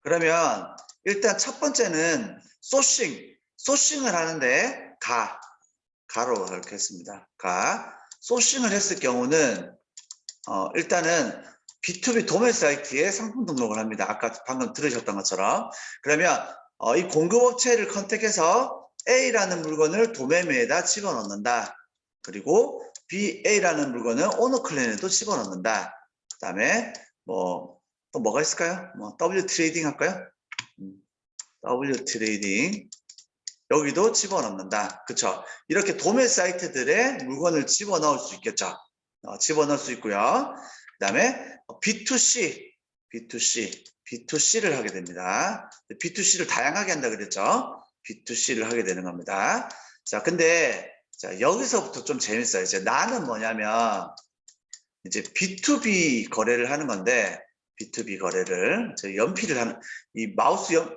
그러면 일단 첫 번째는 소싱을 하는데 가로 이렇게 했습니다. 소싱을 했을 경우는 일단은 B2B 도매 사이트에 상품 등록을 합니다. 아까 방금 들으셨던 것처럼. 그러면 이 공급업체를 컨택해서 A라는 물건을 도매매에다 집어넣는다. 그리고 BA라는 물건을 오너클랜에도 집어넣는다. 그 다음에 또 뭐가 있을까요? W 트레이딩 할까요? W 트레이딩. 여기도 집어넣는다. 그쵸? 이렇게 도매 사이트들의 물건을 집어넣을 수 있겠죠? 집어넣을 수 있고요. 그 다음에 B2C를 하게 됩니다. B2C를 다양하게 한다 그랬죠? B2C를 하게 되는 겁니다. 자, 근데 자, 여기서부터 좀 재밌어요. 이제 나는 뭐냐면 이제 B2B 거래를 하는 건데 B2B 거래를 연필을 하는 이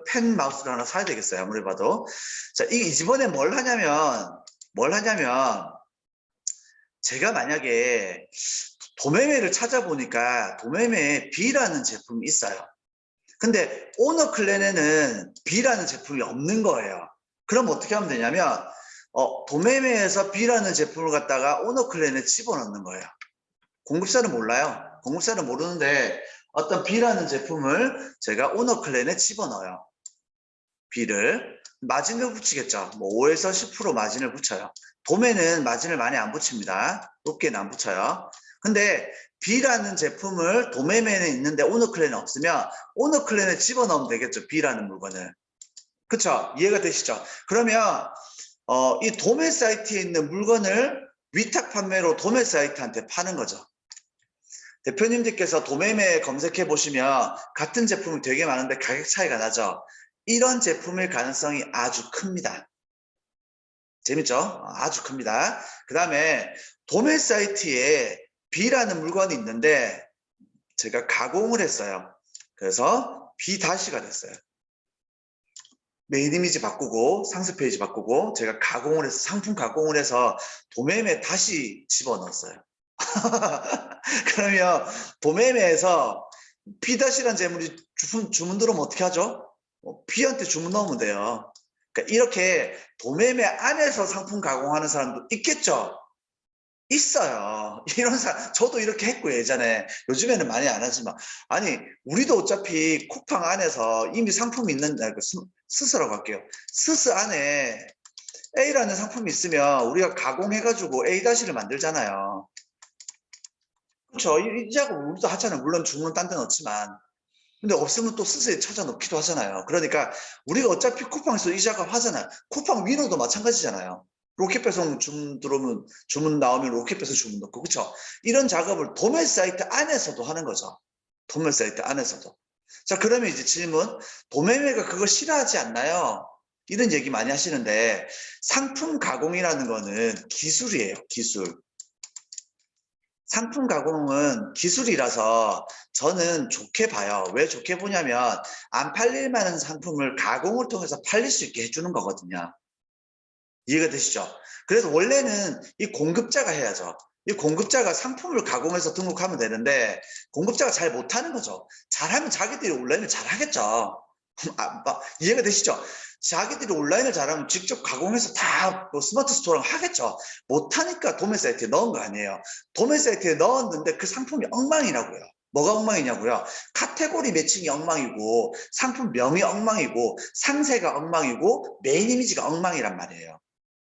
펜 마우스를 하나 사야 되겠어요. 아무리 봐도. 자, 이번에 뭘 하냐면 제가 만약에 도매매를 찾아보니까 도매매에 B라는 제품이 있어요. 근데 오너클랜에는 B라는 제품이 없는 거예요. 그럼 어떻게 하면 되냐면 도매매에서 B라는 제품을 갖다가 오너클랜에 집어넣는 거예요. 공급사는 몰라요. 공급사는 모르는데 어떤 B라는 제품을 제가 오너클랜에 집어넣어요. B를 마진을 붙이겠죠. 5에서 10% 마진을 붙여요. 도매는 마진을 많이 안 붙입니다. 높게는 안 붙여요. 근데 B라는 제품을 도매매에 있는데 오너클랜에 없으면 오너클랜에 집어넣으면 되겠죠. B라는 물건을. 그쵸? 이해가 되시죠? 그러면 이 도매 사이트에 있는 물건을 위탁 판매로 도매 사이트한테 파는 거죠. 대표님들께서 도매매 검색해 보시면 같은 제품이 되게 많은데 가격 차이가 나죠. 이런 제품일 가능성이 아주 큽니다. 재밌죠? 아주 큽니다. 그 다음에 도매 사이트에 B라는 물건이 있는데 제가 가공을 했어요. 그래서 B-가 됐어요. 메인 이미지 바꾸고 상세 페이지 바꾸고 제가 가공을 해서 상품 가공을 해서 도매매 다시 집어넣었어요. 그러면 도매매에서 B-란 재물이 주문 들어오면 어떻게 하죠? B한테 주문 넣으면 돼요. 그러니까 이렇게 도매매 안에서 상품 가공하는 사람도 있겠죠? 있어요. 이런 사람, 저도 이렇게 했고 예전에. 요즘에는 많이 안 하지만. 아니, 우리도 어차피 쿠팡 안에서 이미 상품이 있는, 스스라고 할게요. 스스 안에 A라는 상품이 있으면 우리가 가공해가지고 A-를 만들잖아요. 그렇죠. 이 작업 우리도 하잖아요. 물론 주문은 딴 데 넣지만. 근데 없으면 또 스스에 찾아 넣기도 하잖아요. 그러니까 우리가 어차피 쿠팡에서 이 작업 하잖아요. 쿠팡 위로도 마찬가지잖아요. 로켓 배송 주문 들어오면 주문 나오면 로켓 배송 주문 넣고 그렇죠. 이런 작업을 도매 사이트 안에서도 하는 거죠. 도매 사이트 안에서도. 자, 그러면 이제 질문, 도매매가 그걸 싫어하지 않나요? 이런 얘기 많이 하시는데 상품 가공이라는 거는 기술이에요. 기술. 상품 가공은 기술이라서 저는 좋게 봐요. 왜 좋게 보냐면 안 팔릴 만한 상품을 가공을 통해서 팔릴 수 있게 해주는 거거든요. 이해가 되시죠? 그래서 원래는 이 공급자가 해야죠. 이 공급자가 상품을 가공해서 등록하면 되는데 공급자가 잘 못하는 거죠. 잘하면 자기들이 온라인을 잘하겠죠. 이해가 되시죠? 자기들이 온라인을 잘하면 직접 가공해서 다 스마트 스토어랑 하겠죠. 못하니까 도매 사이트에 넣은 거 아니에요. 도매 사이트에 넣었는데 그 상품이 엉망이라고요. 뭐가 엉망이냐고요? 카테고리 매칭이 엉망이고 상품명이 엉망이고 상세가 엉망이고 메인 이미지가 엉망이란 말이에요.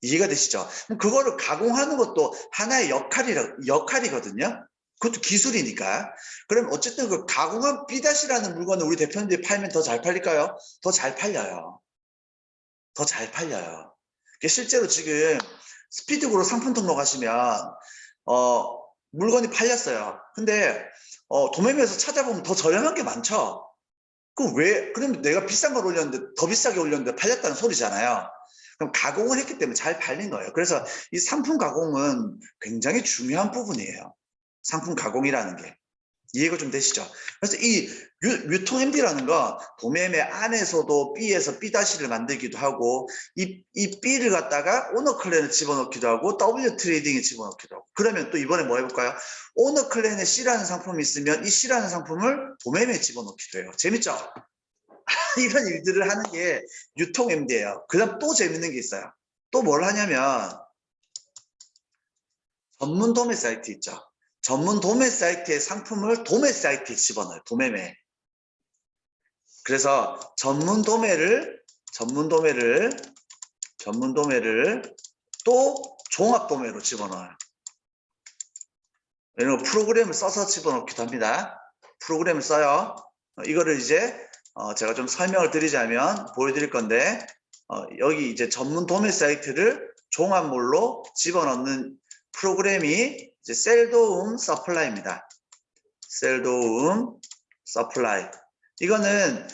이해가 되시죠? 그럼 그거를 가공하는 것도 하나의 역할이거든요. 그것도 기술이니까. 그럼 어쨌든 그 가공한 B-라는 물건을 우리 대표님들이 팔면 더 잘 팔릴까요? 더 잘 팔려요. 더 잘 팔려요. 실제로 지금 스피드그로 상품 등록하시면 물건이 팔렸어요. 근데 도매매에서 찾아보면 더 저렴한 게 많죠. 그럼 내가 비싼 걸 올렸는데 더 비싸게 올렸는데 팔렸다는 소리잖아요. 그럼 가공을 했기 때문에 잘 팔린 거예요. 그래서 이 상품 가공은 굉장히 중요한 부분이에요. 상품 가공이라는 게. 이해가 좀 되시죠? 그래서 이 유통 MD라는 거 도매매 안에서도 B에서 B-를 만들기도 하고 이 B를 갖다가 오너 클랜에 집어넣기도 하고 W 트레이딩에 집어넣기도 하고 그러면 또 이번에 뭐 해볼까요? 오너 클랜에 C라는 상품이 있으면 이 C라는 상품을 도매매에 집어넣기도 해요. 재밌죠? 이런 일들을 하는 게 유통 MD예요. 그 다음 또 재밌는 게 있어요. 또 뭘 하냐면 전문 도매 사이트 있죠. 전문 도매 사이트의 상품을 도매 사이트에 집어넣어요. 도매매. 그래서 전문 도매를 또 종합 도매로 집어넣어요. 이런 프로그램을 써서 집어넣기도 합니다. 프로그램을 써요. 이거를 이제 제가 좀 설명을 드리자면 보여드릴 건데 여기 이제 전문 도매 사이트를 종합몰로 집어넣는 프로그램이 이제 셀도움 서플라이입니다. 셀도움 서플라이. 이거는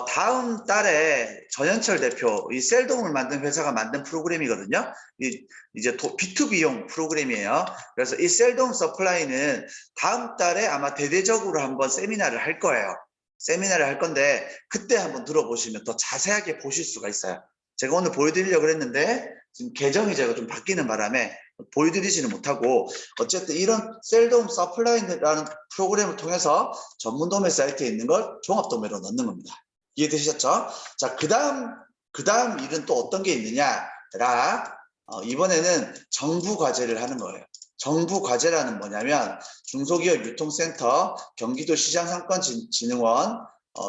다음 달에 전현철 대표, 이 셀도움을 만든 회사가 만든 프로그램이거든요. 이제 B2B용 프로그램이에요. 그래서 이 셀도움 서플라이는 다음 달에 아마 대대적으로 한번 세미나를 할 거예요. 세미나를 할 건데 그때 한번 들어보시면 더 자세하게 보실 수가 있어요. 제가 오늘 보여드리려고 했는데 지금 계정이 제가 좀 바뀌는 바람에 보여드리지는 못하고 어쨌든 이런 셀도움 서플라이라는 프로그램을 통해서 전문 도매 사이트에 있는 걸 종합 도매로 넣는 겁니다. 이해되셨죠? 자, 그 다음 일은 또 어떤 게 있느냐라 이번에는 정부 과제를 하는 거예요. 정부 과제라는 뭐냐면 중소기업 유통센터, 경기도 시장상권진흥원,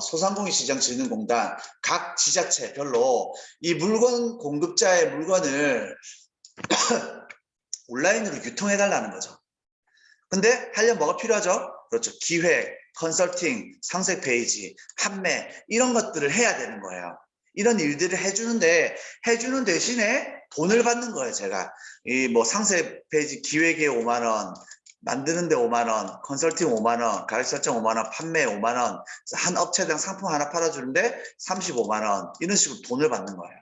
소상공인시장진흥공단 각 지자체별로 이 물건 공급자의 물건을 온라인으로 유통해달라는 거죠. 근데 하려면 뭐가 필요하죠? 그렇죠. 기획, 컨설팅, 상세 페이지, 판매 이런 것들을 해야 되는 거예요. 이런 일들을 해주는 대신에 돈을 받는 거예요. 제가 이 뭐 상세 페이지 기획에 5만 원, 만드는데 5만 원, 컨설팅 5만 원, 가격 설정 5만 원, 판매 5만 원, 한 업체당 상품 하나 팔아주는데 35만 원 이런 식으로 돈을 받는 거예요.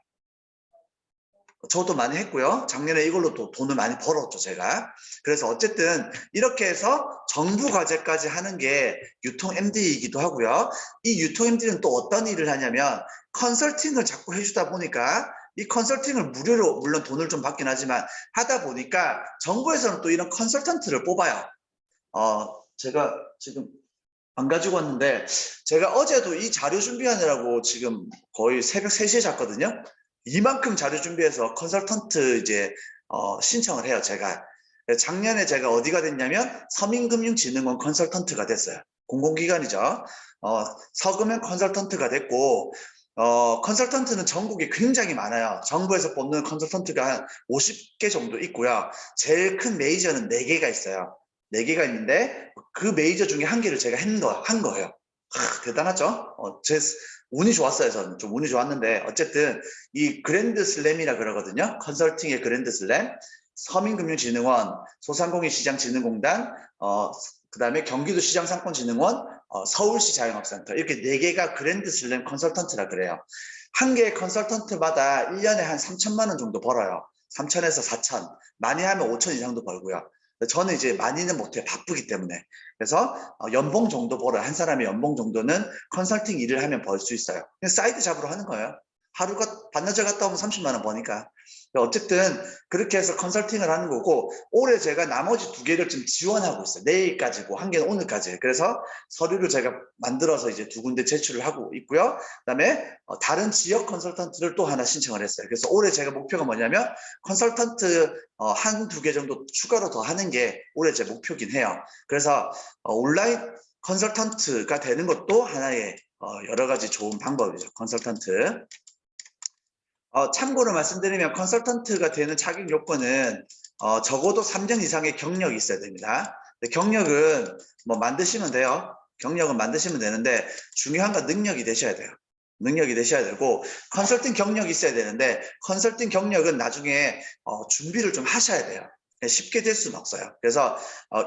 저도 많이 했고요. 작년에 이걸로 또 돈을 많이 벌었죠, 제가. 그래서 어쨌든 이렇게 해서 정부 과제까지 하는 게 유통 MD이기도 하고요. 이 유통 MD는 또 어떤 일을 하냐면 컨설팅을 자꾸 해주다 보니까 이 컨설팅을 무료로 물론 돈을 좀 받긴 하지만 하다 보니까 정부에서는 또 이런 컨설턴트를 뽑아요. 제가 지금 안 가지고 왔는데 제가 어제도 이 자료 준비하느라고 지금 거의 새벽 3시에 잤거든요. 이만큼 자료 준비해서 컨설턴트 이제 신청을 해요. 제가 작년에 제가 어디가 됐냐면 서민금융진흥원 컨설턴트가 됐어요. 공공기관이죠. 서금형 컨설턴트가 됐고 컨설턴트는 전국에 굉장히 많아요. 정부에서 뽑는 컨설턴트가 한 50개 정도 있고요. 제일 큰 메이저는 4개가 있어요. 4개가 있는데 그 메이저 중에 1개를 제가 한 거예요. 대단하죠? 제 운이 좋았어요. 저는 좀 운이 좋았는데 어쨌든 이 그랜드 슬램이라 그러거든요. 컨설팅의 그랜드 슬램, 서민금융진흥원, 소상공인시장진흥공단, 그 다음에 경기도 시장상권진흥원, 서울시 자영업센터 이렇게 4개가 그랜드 슬램 컨설턴트라 그래요. 한 개의 컨설턴트마다 1년에 한 3천만 원 정도 벌어요. 3천에서 4천, 많이 하면 5천 이상도 벌고요. 저는 이제 많이는 못해요. 바쁘기 때문에. 그래서 연봉 정도 벌어요. 한 사람의 연봉 정도는 컨설팅 일을 하면 벌 수 있어요. 그냥 사이드 잡으로 하는 거예요. 하루가 반나절 갔다 오면 30만 원 버니까. 어쨌든 그렇게 해서 컨설팅을 하는 거고, 올해 제가 나머지 2개를 좀 지원하고 있어요. 내일까지고, 1개는 오늘까지. 그래서 서류를 제가 만들어서 이제 2군데 제출을 하고 있고요. 그다음에 다른 지역 컨설턴트를 또 하나 신청을 했어요. 그래서 올해 제가 목표가 뭐냐면 컨설턴트 1-2개 정도 추가로 더 하는 게 올해 제 목표긴 해요. 그래서 온라인 컨설턴트가 되는 것도 하나의 여러 가지 좋은 방법이죠. 컨설턴트. 참고로 말씀드리면 컨설턴트가 되는 자격 요건은 적어도 3년 이상의 경력이 있어야 됩니다. 근데 경력은 뭐 만드시면 돼요. 경력은 만드시면 되는데 중요한 건 능력이 되셔야 돼요. 능력이 되셔야 되고 컨설팅 경력이 있어야 되는데 컨설팅 경력은 나중에 준비를 좀 하셔야 돼요. 쉽게 될 수는 없어요. 그래서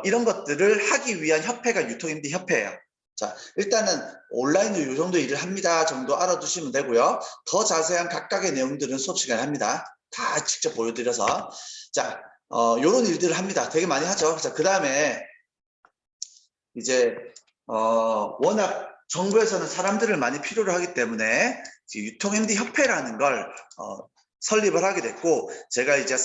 이런 것들을 하기 위한 협회가 유통MD 협회예요. 자, 일단은 온라인으로 이 정도 일을 합니다 정도 알아두시면 되고요. 더 자세한 각각의 내용들은 수업 시간에 합니다. 다 직접 보여드려서. 자, 요런 일들을 합니다. 되게 많이 하죠. 자, 그 다음에 이제 워낙 정부에서는 사람들을 많이 필요로 하기 때문에 유통MD 협회라는 걸 설립을 하게 됐고, 제가 이제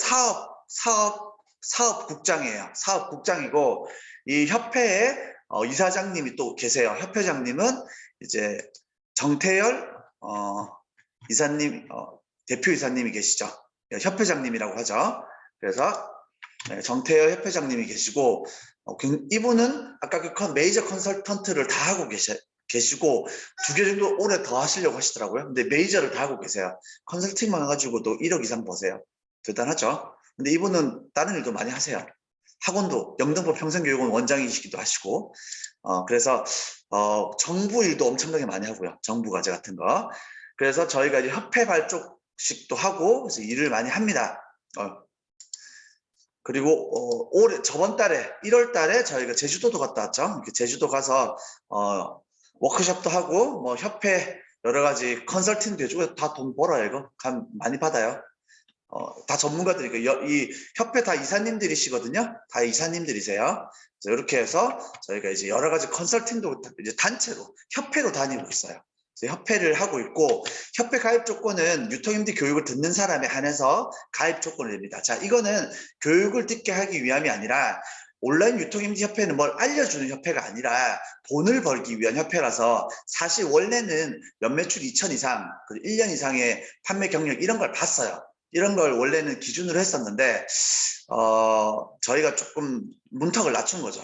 사업국장이에요. 사업국장이고, 이 협회에 이사장님이 또 계세요. 협회장님은 이제 정태열 이사님, 대표이사님이 계시죠. 협회장님이라고 하죠. 그래서 정태열 협회장님이 계시고, 이분은 아까 그 메이저 컨설턴트를 다 하고 계시고 2개 정도 올해 더 하시려고 하시더라고요. 근데 메이저를 다 하고 계세요. 컨설팅만 해가지고도 1억 이상 버세요. 대단하죠. 근데 이분은 다른 일도 많이 하세요. 학원도 영등포 평생교육원 원장이시기도 하시고, 그래서 정부 일도 엄청나게 많이 하고요. 정부 과제 같은 거. 그래서 저희가 이제 협회 발족식도 하고 그래서 일을 많이 합니다. 그리고 저번 달에 1월 달에 저희가 제주도도 갔다 왔죠. 제주도 가서 워크숍도 하고 뭐 협회 여러 가지 컨설팅도 해주고 다 돈 벌어요. 이거 많이 받아요. 다 전문가들이 이 협회 다 이사님들이시거든요. 다 이사님들이세요. 이렇게 해서 저희가 이제 여러 가지 컨설팅도 이제 단체로 협회로 다니고 있어요. 협회를 하고 있고, 협회 가입 조건은 유통MD 교육을 듣는 사람에 한해서 가입 조건을 냅니다. 자, 이거는 교육을 듣게 하기 위함이 아니라 온라인 유통MD 협회는 뭘 알려주는 협회가 아니라 돈을 벌기 위한 협회라서, 사실 원래는 연매출 2천 이상, 1년 이상의 판매 경력 이런 걸 봤어요. 이런 걸 원래는 기준으로 했었는데 저희가 조금 문턱을 낮춘 거죠.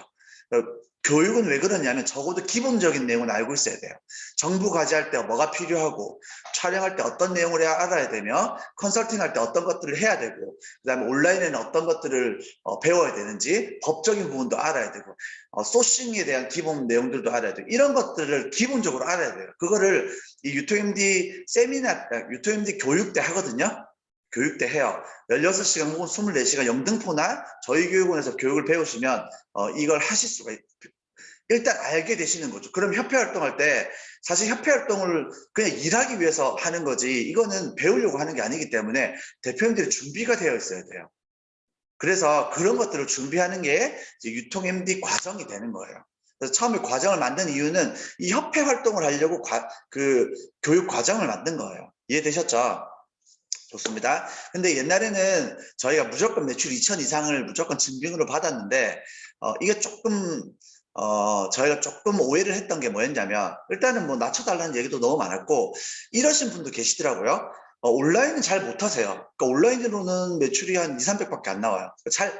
교육은 왜 그러냐면 적어도 기본적인 내용은 알고 있어야 돼요. 정부 과제할 때 뭐가 필요하고, 촬영할 때 어떤 내용을 알아야 되며, 컨설팅할 때 어떤 것들을 해야 되고, 그 다음에 온라인에는 어떤 것들을 배워야 되는지, 법적인 부분도 알아야 되고, 소싱에 대한 기본 내용들도 알아야 되고, 이런 것들을 기본적으로 알아야 돼요. 그거를 이 유통MD 유통MD 교육대 하거든요. 교육대 해요. 16시간 혹은 24시간 영등포나 저희 교육원에서 교육을 배우시면 이걸 하실 수가 일단 알게 되시는 거죠. 그럼 협회 활동할 때 사실 협회 활동을 그냥 일하기 위해서 하는 거지, 이거는 배우려고 하는 게 아니기 때문에 대표님들이 준비가 되어 있어야 돼요. 그래서 그런 것들을 준비하는 게 이제 유통MD 과정이 되는 거예요. 그래서 처음에 과정을 만든 이유는 이 협회 활동을 하려고 그 교육 과정을 만든 거예요. 이해되셨죠? 좋습니다. 근데 옛날에는 저희가 무조건 매출 2천 이상을 무조건 증빙으로 받았는데 이게 조금 저희가 조금 오해를 했던 게 뭐였냐면, 일단은 뭐 낮춰달라는 얘기도 너무 많았고, 이러신 분도 계시더라고요. 온라인은 잘 못하세요. 그러니까 온라인으로는 매출이 한 200~300밖에 안 나와요.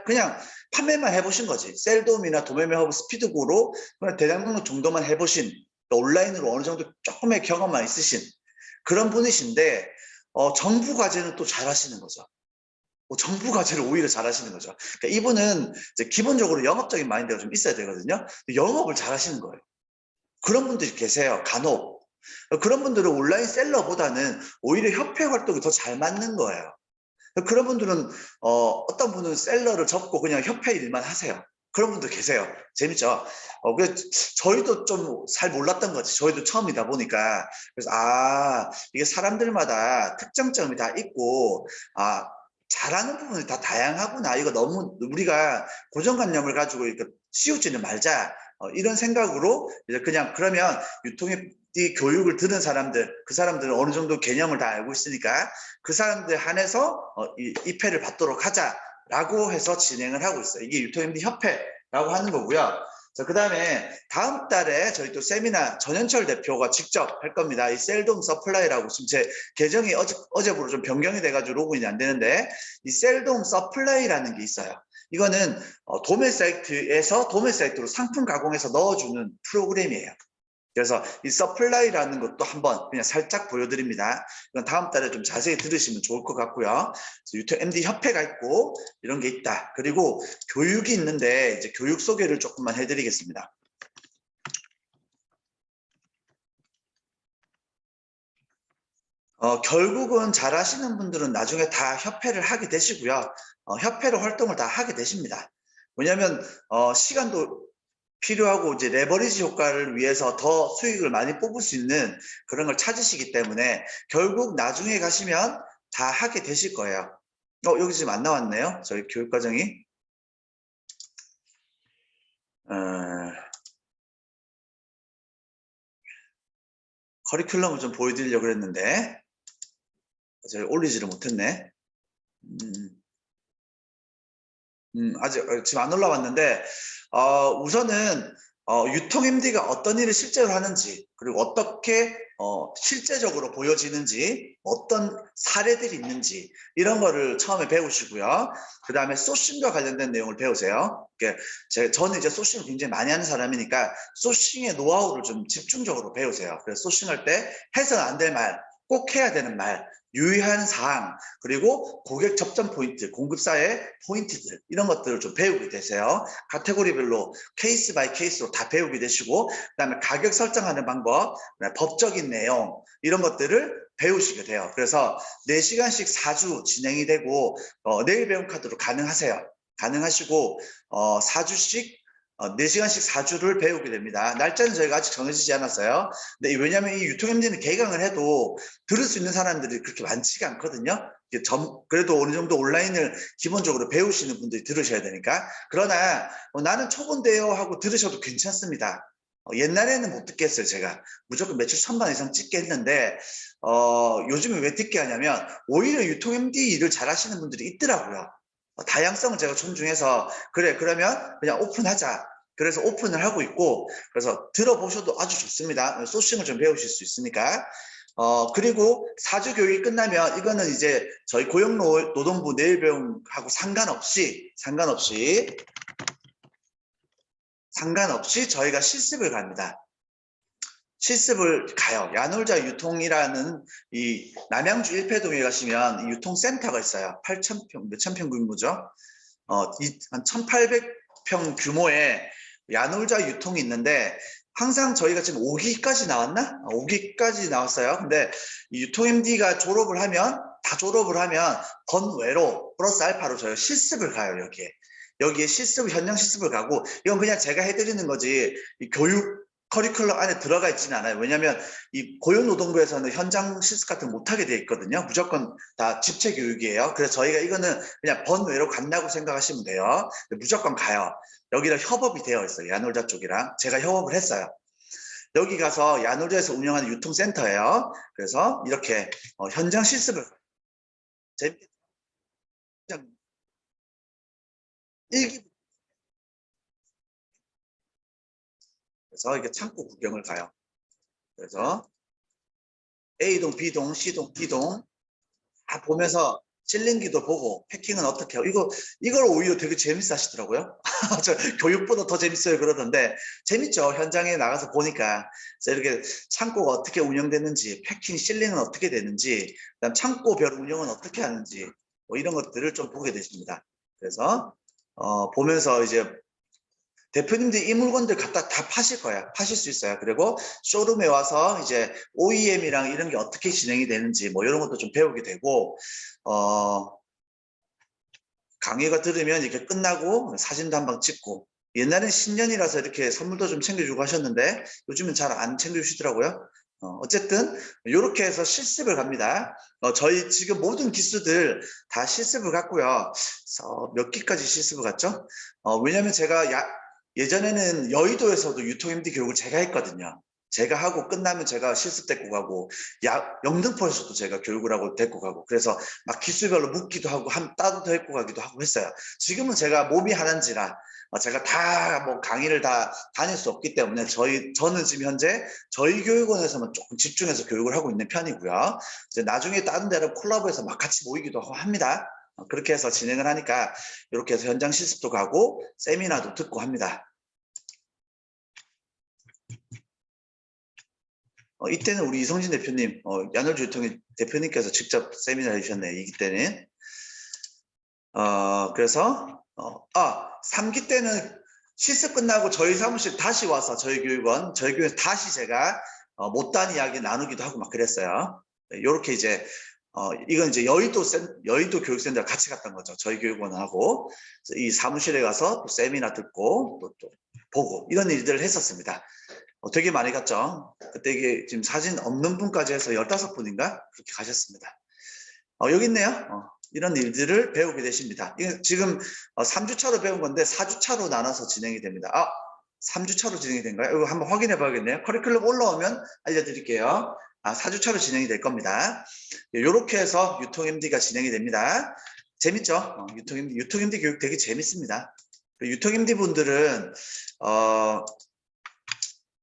그냥 판매만 해보신 거지. 셀돔이나 도매매허브 스피드고로 그냥 대량 등록 정도만 해보신, 온라인으로 어느 정도 조금의 경험만 있으신 그런 분이신데 정부 과제는 또 잘하시는 거죠. 정부 과제를 오히려 잘하시는 거죠. 그러니까 이분은 이제 기본적으로 영업적인 마인드가 좀 있어야 되거든요. 영업을 잘하시는 거예요. 그런 분들이 계세요. 간혹. 그런 분들은 온라인 셀러보다는 오히려 협회 활동이 더 잘 맞는 거예요. 그런 분들은 어떤 분은 셀러를 접고 그냥 협회 일만 하세요. 그런 분도 계세요. 재밌죠? 저희도 좀 잘 몰랐던 거지. 저희도 처음이다 보니까. 그래서 이게 사람들마다 특장점이 다 있고 잘하는 부분이 다 다양하구나. 이거 너무 우리가 고정관념을 가지고 이렇게 씌우지는 말자. 이런 생각으로 이제 그냥 그러면 교육을 들은 사람들, 그 사람들은 어느 정도 개념을 다 알고 있으니까 그 사람들 한해서 이 패를 받도록 하자라고 해서 진행을 하고 있어요. 이게 유통-MD 협회라고 하는 거고요. 자, 그 다음에 다음 달에 저희 또 세미나 전현철 대표가 직접 할 겁니다. 이 셀돔 서플라이라고 지금 제 계정이 어제부로 좀 변경이 돼가지고 로그인이 안 되는데 이 셀돔 서플라이라는 게 있어요. 이거는 도매 사이트로 상품 가공해서 넣어주는 프로그램이에요. 그래서 이 서플라이라는 것도 한번 그냥 살짝 보여드립니다. 이건 다음 달에 좀 자세히 들으시면 좋을 것 같고요. 유통-MD 협회가 있고 이런 게 있다. 그리고 교육이 있는데 이제 교육 소개를 조금만 해드리겠습니다. 결국은 잘하시는 분들은 나중에 다 협회를 하게 되시고요. 협회로 활동을 다 하게 되십니다. 왜냐하면 시간도 필요하고 이제 레버리지 효과를 위해서 더 수익을 많이 뽑을 수 있는 그런 걸 찾으시기 때문에 결국 나중에 가시면 다 하게 되실 거예요. 여기 지금 안 나왔네요. 저희 교육과정이. 커리큘럼을 좀 보여드리려고 했는데 제가 올리지를 못했네. 아직 지금 안 올라왔는데 우선은 유통-MD가 어떤 일을 실제로 하는지 그리고 어떻게 실제적으로 보여지는지 어떤 사례들이 있는지 이런 거를 처음에 배우시고요. 그 다음에 소싱과 관련된 내용을 배우세요. 저는 이제 소싱을 굉장히 많이 하는 사람이니까 소싱의 노하우를 좀 집중적으로 배우세요. 그래서 소싱할 때 해서는 안 될 말, 꼭 해야 되는 말, 유의하는 사항, 그리고 고객 접점 포인트, 공급사의 포인트들 이런 것들을 좀 배우게 되세요. 카테고리별로 케이스 바이 케이스로 다 배우게 되시고 그다음에 가격 설정하는 방법, 법적인 내용 이런 것들을 배우시게 돼요. 그래서 4시간씩 4주 진행이 되고 내일 배움 카드로 가능하시고 4주씩 4시간씩 4주를 배우게 됩니다. 날짜는 저희가 아직 정해지지 않았어요. 근데 왜냐하면 이 유통-MD는 개강을 해도 들을 수 있는 사람들이 그렇게 많지가 않거든요. 그래도 어느 정도 온라인을 기본적으로 배우시는 분들이 들으셔야 되니까. 그러나 나는 초보인데요 하고 들으셔도 괜찮습니다. 옛날에는 못 듣겠어요. 제가 무조건 매출 1000만 이상 찍게 했는데 요즘에 왜 듣게 하냐면 오히려 유통-MD 일을 잘 하시는 분들이 있더라고요. 다양성을 제가 존중해서 그래 그러면 그냥 오픈하자. 그래서 오픈을 하고 있고 그래서 들어보셔도 아주 좋습니다. 소싱을 좀 배우실 수 있으니까. 그리고 4주 교육이 끝나면 이거는 이제 저희 고용노동부 내일 배움하고 상관없이 저희가 실습을 갑니다. 실습을 가요. 야놀자 유통이라는 이 남양주 일패동에 가시면 유통센터가 있어요. 8,000평, 몇천 평 규모죠. 한 1,800평 규모의 야놀자 유통이 있는데 항상 저희가 지금 5기까지 나왔나? 5기까지 나왔어요. 근데 이 유통-MD가 다 졸업을 하면 번외로 플러스 알파로 저희가 실습을 가요. 여기에 현장 실습을 가고 이건 그냥 제가 해드리는 거지 이 교육 커리큘럼 안에 들어가 있지는 않아요. 왜냐하면 이 고용노동부에서는 현장 실습 같은 거 못하게 돼 있거든요. 무조건 다 집체 교육이에요. 그래서 저희가 이거는 그냥 번외로 간다고 생각하시면 돼요. 무조건 가요. 여기랑 협업이 되어 있어요. 야놀자 쪽이랑. 제가 협업을 했어요. 여기 가서 야놀자에서 운영하는 유통센터예요. 그래서 이렇게 현장 실습을 재밌게 그래서 이게 창고 구경을 가요. 그래서 A동, B동, C동, D동 다 보면서 실링기도 보고 패킹은 어떻게 해요. 이걸 오히려 되게 재밌어 하시더라고요. 저 교육보다 더 재밌어요 그러던데 재밌죠. 현장에 나가서 보니까. 그래서 이렇게 창고가 어떻게 운영되는지, 패킹, 실링은 어떻게 되는지, 그다음 창고별 운영은 어떻게 하는지 뭐 이런 것들을 좀 보게 되십니다. 그래서 보면서 이제 대표님들이 이 물건들 갖다 다 파실 거야. 파실 수 있어요. 그리고 쇼룸에 와서 이제 OEM이랑 이런 게 어떻게 진행이 되는지 뭐 이런 것도 좀 배우게 되고, 강의가 들으면 이렇게 끝나고 사진도 한 방 찍고, 옛날엔 신년이라서 이렇게 선물도 좀 챙겨주고 하셨는데 요즘은 잘 안 챙겨주시더라고요. 어쨌든 이렇게 해서 실습을 갑니다. 저희 지금 모든 기수들 다 실습을 갔고요. 몇 기까지 실습을 갔죠? 왜냐면 제가 예전에는 여의도에서도 유통-MD 교육을 제가 했거든요. 제가 하고 끝나면 제가 실습 데리고 가고, 영등포에서도 제가 교육을 하고 데리고 가고, 그래서 막 기수별로 묻기도 하고, 따도 데리고 가기도 하고 했어요. 지금은 제가 몸이 하나인지라, 제가 다 뭐 강의를 다 다닐 수 없기 때문에 저는 지금 현재 저희 교육원에서만 조금 집중해서 교육을 하고 있는 편이고요. 이제 나중에 다른 데로 콜라보해서 막 같이 모이기도 하고 합니다. 그렇게 해서 진행을 하니까 이렇게 해서 현장 실습도 가고 세미나도 듣고 합니다. 이때는 우리 이성진 대표님, 야놀주 유통의 대표님께서 직접 세미나 해주셨네요. 이기 때는. 그래서 3기 때는 실습 끝나고 저희 사무실 다시 와서 저희 교육원에서 다시 제가 못다한 이야기 나누기도 하고 막 그랬어요. 요렇게 이제 이건 이제 여의도 교육센터 같이 갔던 거죠. 저희 교육원하고 이 사무실에 가서 또 세미나 듣고 또 보고 이런 일들을 했었습니다. 되게 많이 갔죠. 그때 이게 지금 사진 없는 분까지 해서 15분인가 그렇게 가셨습니다. 여기 있네요. 이런 일들을 배우게 되십니다. 이게 지금 3주차로 배운 건데 4주차로 나눠서 진행이 됩니다. 3주차로 진행이 된가요? 이거 한번 확인해 봐야겠네요. 커리큘럼 올라오면 알려드릴게요. 4주차로 진행이 될 겁니다. 이렇게 해서 유통MD가 진행이 됩니다. 재밌죠? 유통MD 교육 되게 재밌습니다. 유통MD 분들은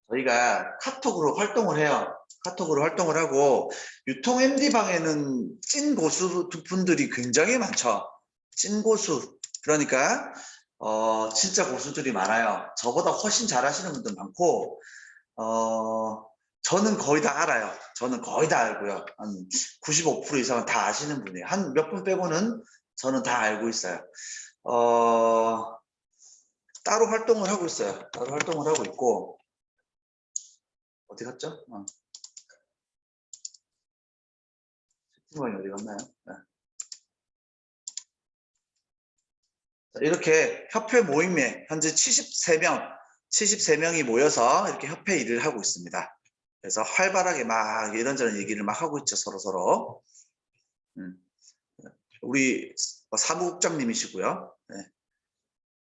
저희가 카톡으로 활동을 해요. 카톡으로 활동을 하고 유통MD 방에는 찐 고수 분들이 굉장히 많죠. 찐 고수. 그러니까 진짜 고수들이 많아요. 저보다 훨씬 잘하시는 분들 많고 저는 거의 다 알아요. 저는 거의 다 알고요. 한 95% 이상은 다 아시는 분이에요. 한 몇 분 빼고는 저는 다 알고 있어요. 따로 활동을 하고 있어요. 따로 활동을 하고 있고 어디 갔죠? 채팅방이 어디 갔나요? 네. 이렇게 협회 모임에 현재 73명이 모여서 이렇게 협회 일을 하고 있습니다. 그래서 활발하게 막 이런저런 얘기를 막 하고 있죠. 서로. 우리 사무국장님이시고요. 네.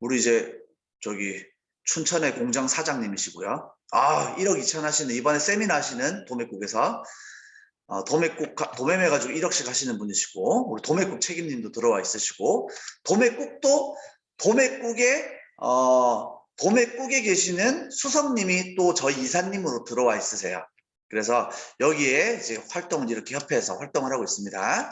우리 이제 저기 춘천의 공장 사장님이시고요. 1억 2천 하시는 이번에 세미나 하시는 도매국에서 도매매 가지고 1억씩 하시는 분이시고 우리 도매국 책임님도 들어와 있으시고 도매국에 계시는 수석님이 또 저희 이사님으로 들어와 있으세요. 그래서 여기에 이제 활동을 이렇게 협회에서 활동을 하고 있습니다.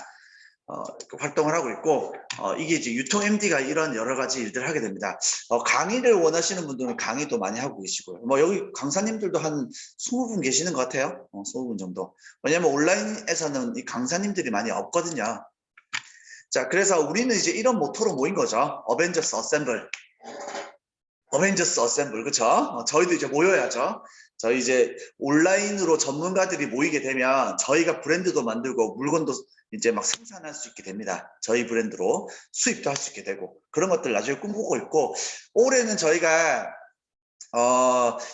활동을 하고 있고 이게 이제 유통MD가 이런 여러 가지 일들을 하게 됩니다. 강의를 원하시는 분들은 강의도 많이 하고 계시고요. 뭐 여기 강사님들도 한 20분 계시는 것 같아요. 20분 정도. 왜냐면 온라인에서는 이 강사님들이 많이 없거든요. 자, 그래서 우리는 이제 이런 모토로 모인 거죠. 어벤져스 어셈블. 그렇죠? 저희도 이제 모여야죠. 저희 이제 온라인으로 전문가들이 모이게 되면 저희가 브랜드도 만들고 물건도 이제 막 생산할 수 있게 됩니다. 저희 브랜드로 수입도 할 수 있게 되고 그런 것들 나중에 꿈꾸고 있고 올해는 저희가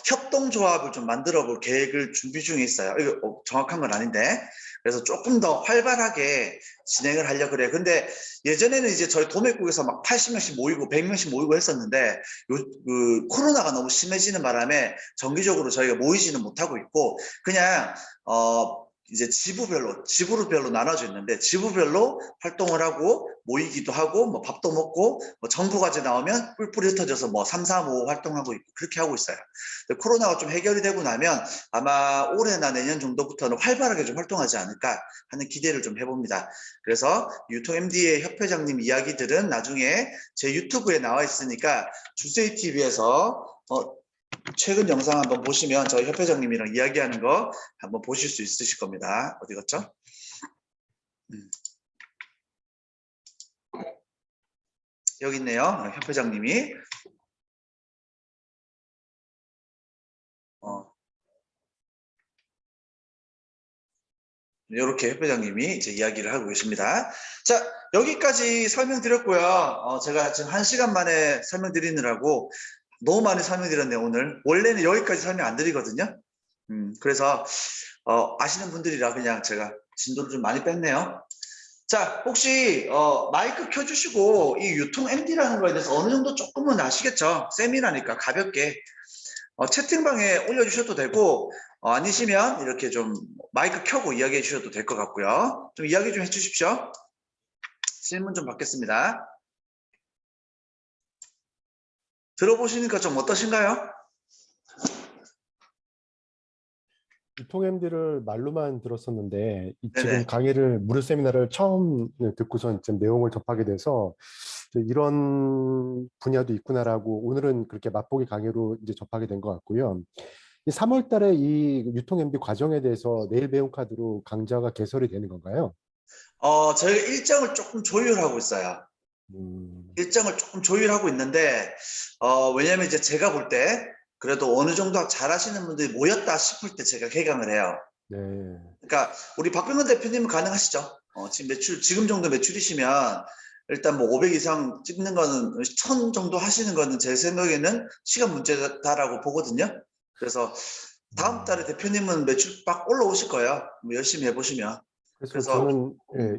협동조합을 좀 만들어 볼 계획을 준비 중에 있어요. 이거 정확한 건 아닌데 그래서 조금 더 활발하게 진행을 하려고 그래요. 근데 예전에는 이제 저희 도매국에서 막 80명씩 모이고 100명씩 모이고 했었는데 그 코로나가 너무 심해지는 바람에 정기적으로 저희가 모이지는 못하고 있고 그냥 이제 지부별로 나눠져 있는데 지부별로 활동을 하고 모이기도 하고 뭐 밥도 먹고 뭐 정부과제 나오면 뿔뿔이 흩어져서 뭐 3, 4, 5 활동하고 있고 그렇게 하고 있어요. 코로나가 좀 해결이 되고 나면 아마 올해나 내년 정도부터는 활발하게 좀 활동하지 않을까 하는 기대를 좀 해봅니다. 그래서 유통MD의 협회장님 이야기들은 나중에 제 유튜브에 나와 있으니까 주세이TV에서 최근 영상 한번 보시면 저희 협회장님이랑 이야기하는 거 한번 보실 수 있으실 겁니다. 어디 갔죠? 여기 있네요. 협회장님이. 이렇게 협회장님이 이제 이야기를 하고 계십니다. 자, 여기까지 설명드렸고요. 제가 지금 1시간 만에 설명드리느라고 너무 많이 설명드렸네요, 오늘. 원래는 여기까지 설명 안 드리거든요. 그래서 아시는 분들이라 그냥 제가 진도를 좀 많이 뺐네요. 자, 혹시 마이크 켜주시고 이 유통MD라는 거에 대해서 어느 정도 조금은 아시겠죠? 세미나니까 가볍게 채팅방에 올려주셔도 되고 아니시면 이렇게 좀 마이크 켜고 이야기해 주셔도 될 것 같고요. 좀 이야기 좀 해주십시오. 질문 좀 받겠습니다. 들어보시니까 좀 어떠신가요? 유통MD를 말로만 들었었는데 지금 네네. 강의를 무료 세미나를 처음 듣고선 지금 내용을 접하게 돼서 이런 분야도 있구나라고 오늘은 그렇게 맛보기 강의로 이제 접하게 된 것 같고요. 이 3월 달에 이 유통MD 과정에 대해서 내일 배움 카드로 강좌가 개설이 되는 건가요? 저희가 일정을 조금 조율하고 있어요. 일정을 조금 조율하고 있는데 왜냐면 이제 제가 볼 때 그래도 어느 정도 잘하시는 분들이 모였다 싶을 때 제가 개강을 해요. 네. 그러니까 우리 박병근 대표님은 가능하시죠? 지금 정도 매출이시면 일단 뭐 500 이상 찍는 거는 1000 정도 하시는 거는 제 생각에는 시간 문제다라고 보거든요. 그래서 다음 달에 대표님은 매출 막 올라오실 거예요. 뭐 열심히 해보시면. 그래서 저는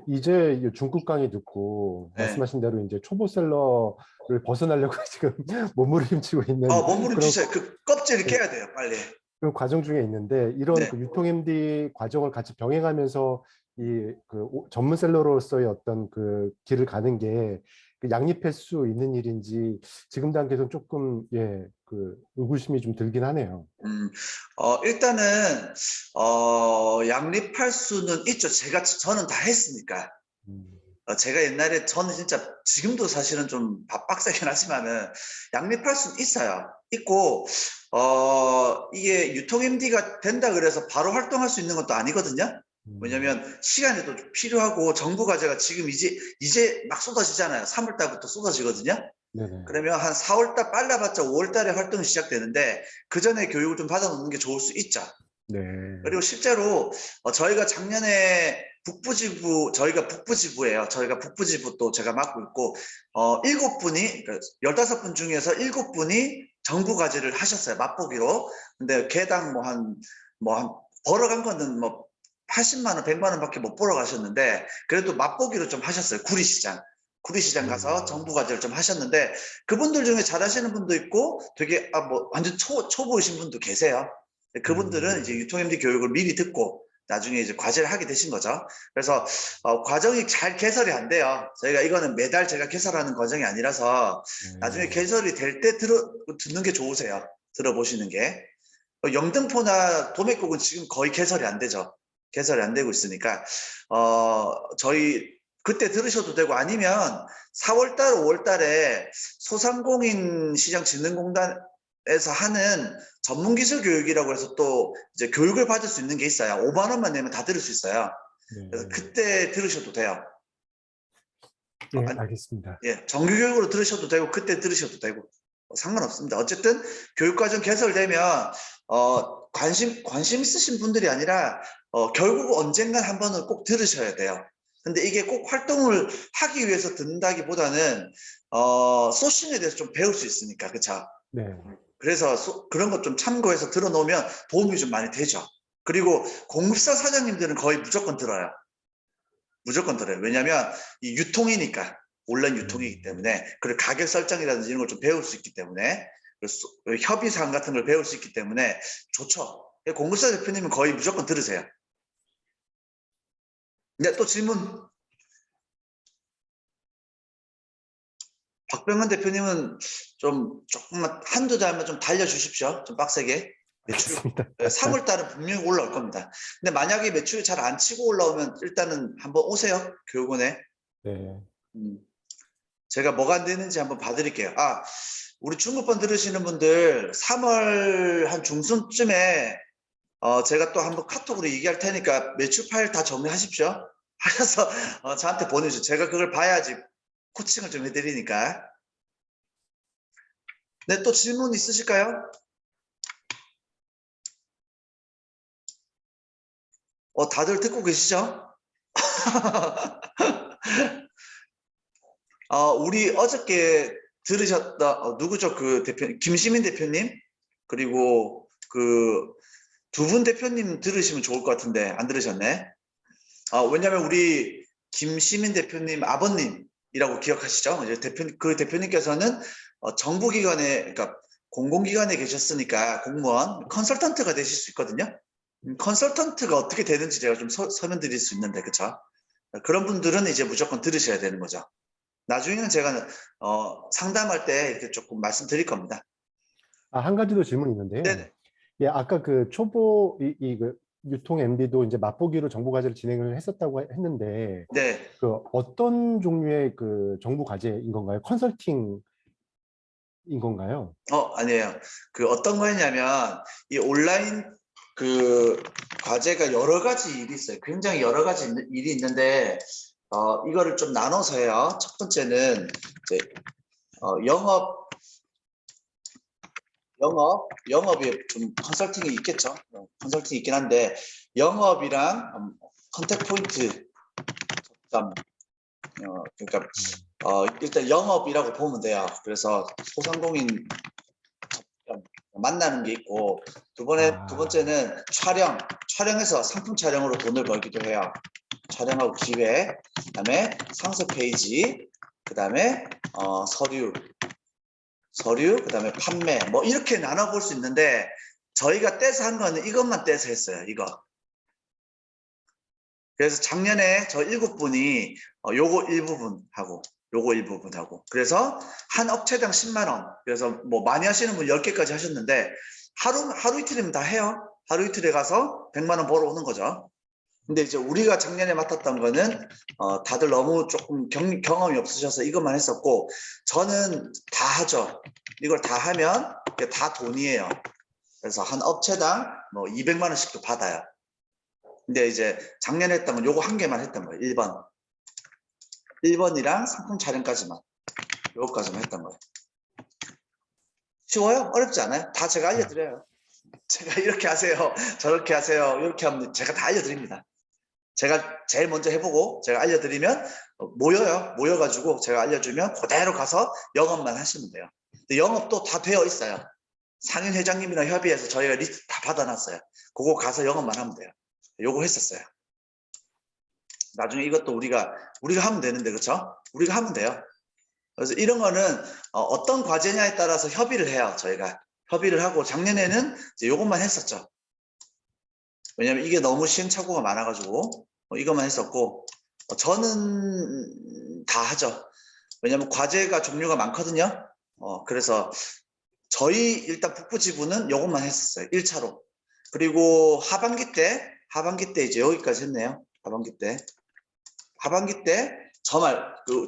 이제 중국 강의 듣고 네. 말씀하신 대로 이제 초보셀러를 벗어나려고 지금 몸부림치고 있는 몸부림치세요. 그 껍질을 네. 깨야 돼요, 빨리. 그런 과정 중에 있는데 이런 네. 그 유통MD 과정을 같이 병행하면서 이 그 전문셀러로서의 어떤 그 길을 가는 게 그 양립할 수 있는 일인지 지금 단계에서는 조금 그 의구심이 좀 들긴 하네요. 일단은 양립할 수는 있죠. 저는 다 했으니까. 제가 옛날에 저는 진짜 지금도 사실은 좀 빡세긴 하지만은 양립할 수는 있어요. 있고 이게 유통MD가 된다 그래서 바로 활동할 수 있는 것도 아니거든요. 왜냐면 시간이 또 필요하고 정부 과제가 지금 이제 막 쏟아지잖아요. 3월 달부터 쏟아지거든요. 네네. 그러면 한 4월 달 빨라봤자 5월 달에 활동이 시작되는데 그 전에 교육을 좀 받아놓는 게 좋을 수 있죠. 네. 그리고 실제로 저희가 작년에 저희가 북부지부예요. 저희가 북부지부 또 제가 맡고 있고 7분이 그러니까 15분 중에서 7분이 정부 과제를 하셨어요. 맛보기로. 근데 개당 한 벌어간 거는 뭐 80만 원, 100만 원밖에 못 벌어 가셨는데 그래도 맛보기로 좀 하셨어요. 구리시장 가서 정부 과제를 좀 하셨는데 그분들 중에 잘하시는 분도 있고 되게 완전 초보이신 분도 계세요. 그분들은 이제 유통MD 교육을 미리 듣고 나중에 이제 과제를 하게 되신 거죠. 그래서 과정이 잘 개설이 안 돼요. 저희가 이거는 매달 제가 개설하는 과정이 아니라서 나중에 개설이 될 때 듣는 게 좋으세요. 들어보시는 게. 영등포나 도매국은 지금 거의 개설이 안 되죠. 개설이 안 되고 있으니까 저희 그때 들으셔도 되고 아니면 4월 달, 5월 달에 소상공인 시장진흥공단에서 하는 전문기술 교육이라고 해서 또 이제 교육을 받을 수 있는 게 있어요. 5만 원만 내면 다 들을 수 있어요. 그래서 그때 들으셔도 돼요. 네, 알겠습니다. 정규 교육으로 들으셔도 되고 그때 들으셔도 되고 상관없습니다. 어쨌든 교육과정 개설되면 관심 있으신 분들이 아니라 결국 언젠간 한 번은 꼭 들으셔야 돼요. 근데 이게 꼭 활동을 하기 위해서 듣는다기보다는 소싱에 대해서 좀 배울 수 있으니까 그렇죠? 네. 그래서 그런 것 좀 참고해서 들어놓으면 도움이 좀 많이 되죠. 그리고 공급사 사장님들은 거의 무조건 들어요. 무조건 들어요. 왜냐하면 이 유통이니까 온라인 유통이기 때문에 그리고 가격 설정이라든지 이런 걸 좀 배울 수 있기 때문에 협의사항 같은 걸 배울 수 있기 때문에 좋죠. 공급사 대표님은 거의 무조건 들으세요. 네, 또 질문. 박병근 대표님은 조금만 한두 달만 좀 달려주십시오. 좀 빡세게. 매출 3월 달은 분명히 올라올 겁니다. 근데 만약에 매출이 잘 안 치고 올라오면 일단은 한번 오세요. 교육원에. 네. 제가 뭐가 안 되는지 한번 봐드릴게요. 우리 중급반 들으시는 분들 3월 한 중순쯤에 제가 또 한번 카톡으로 얘기할 테니까 매출 파일 다 정리하십시오. 하셔서 저한테 보내주세요. 제가 그걸 봐야지 코칭을 좀 해드리니까. 네, 또 질문 있으실까요? 다들 듣고 계시죠? 우리 어저께 들으셨다, 누구죠? 그 대표님, 김시민 대표님? 그리고 그 두 분 대표님 들으시면 좋을 것 같은데, 안 들으셨네? 왜냐면 우리 김시민 대표님 아버님이라고 기억하시죠? 이제 그 대표님께서는 정부기관에, 그러니까 공공기관에 계셨으니까 공무원, 컨설턴트가 되실 수 있거든요. 컨설턴트가 어떻게 되는지 제가 좀 설명드릴 수 있는데, 그쵸? 그런 분들은 이제 무조건 들으셔야 되는 거죠. 나중에는 제가 상담할 때 이렇게 조금 말씀드릴 겁니다. 한 가지 더 질문이 있는데요. 네네. 예, 아까 그 초보 그 유통 MD도 이제 맛보기로 정보 과제를 진행을 했었다고 했는데 네. 그 어떤 종류의 그 정보 과제인 건가요? 컨설팅인 건가요? 아니에요. 그 어떤 거였냐면 이 온라인 그 과제가 여러 가지 일이 있어요. 굉장히 여러 가지 일이 있는데 이거를 좀 나눠서 해요. 첫 번째는 이제 영업이 좀 컨설팅이 있겠죠. 컨설팅이 있긴 한데 영업이랑 컨택 포인트 접점 그러니까 일단 영업이라고 보면 돼요. 그래서 소상공인 접점 만나는 게 있고 두 번째는 촬영해서 상품 촬영으로 돈을 벌기도 해요. 촬영하고 기획, 그다음에 상세 페이지, 그다음에 서류, 그다음에 판매, 뭐 이렇게 나눠볼 수 있는데 저희가 떼서 한 거는 이것만 떼서 했어요. 이거. 그래서 작년에 저 7분이 요거 일부분 하고 요거 일부분 하고 그래서 한 업체당 10만 원. 그래서 뭐 많이 하시는 분 10개까지 하셨는데 하루 이틀이면 다 해요. 하루 이틀에 가서 100만 원 벌어 오는 거죠. 근데 이제 우리가 작년에 맡았던 거는 다들 너무 조금 경험이 없으셔서 이것만 했었고 저는 다 하죠. 이걸 다 하면 이게 다 돈이에요. 그래서 한 업체당 뭐 200만 원씩도 받아요. 근데 이제 작년에 했던 건 요거 한 개만 했던 거예요. 1번이랑 상품 촬영까지만 요거까지만 했던 거예요. 쉬워요? 어렵지 않아요? 다 제가 알려드려요. 제가 이렇게 하세요, 저렇게 하세요, 이렇게 하면 제가 다 알려드립니다. 제가 제일 먼저 해보고 제가 알려드리면 모여가지고 제가 알려주면 그대로 가서 영업만 하시면 돼요. 근데 영업도 다 되어 있어요. 상인 회장님이랑 협의해서 저희가 리스트 다 받아놨어요. 그거 가서 영업만 하면 돼요. 요거 했었어요. 나중에 이것도 우리가 하면 되는데, 그렇죠? 우리가 하면 돼요. 그래서 이런 거는 어떤 과제냐에 따라서 협의를 해요. 저희가 협의를 하고 작년에는 이제 요것만 했었죠. 왜냐면 이게 너무 시행착오가 많아가지고 이것만 했었고 저는 다 하죠. 왜냐면 과제가 종류가 많거든요. 그래서 저희 일단 북부 지부는 요것만 했었어요. 1차로. 그리고 하반기 때 이제 여기까지 했네요. 하반기 때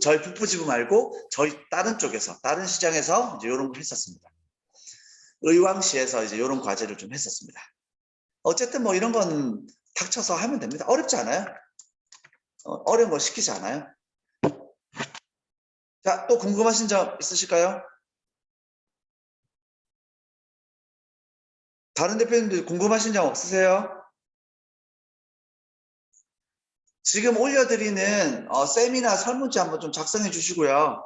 저희 북부 지부 말고 저희 다른 쪽에서 다른 시장에서 이제 이런 걸 했었습니다. 의왕시에서 이제 이런 과제를 좀 했었습니다. 어쨌든 뭐 이런 건 닥쳐서 하면 됩니다. 어렵지 않아요. 어려운 거 시키지 않아요. 자, 또 궁금하신 점 있으실까요? 다른 대표님들 궁금하신 점 없으세요? 지금 올려드리는 세미나 설문지 한번 좀 작성해 주시고요.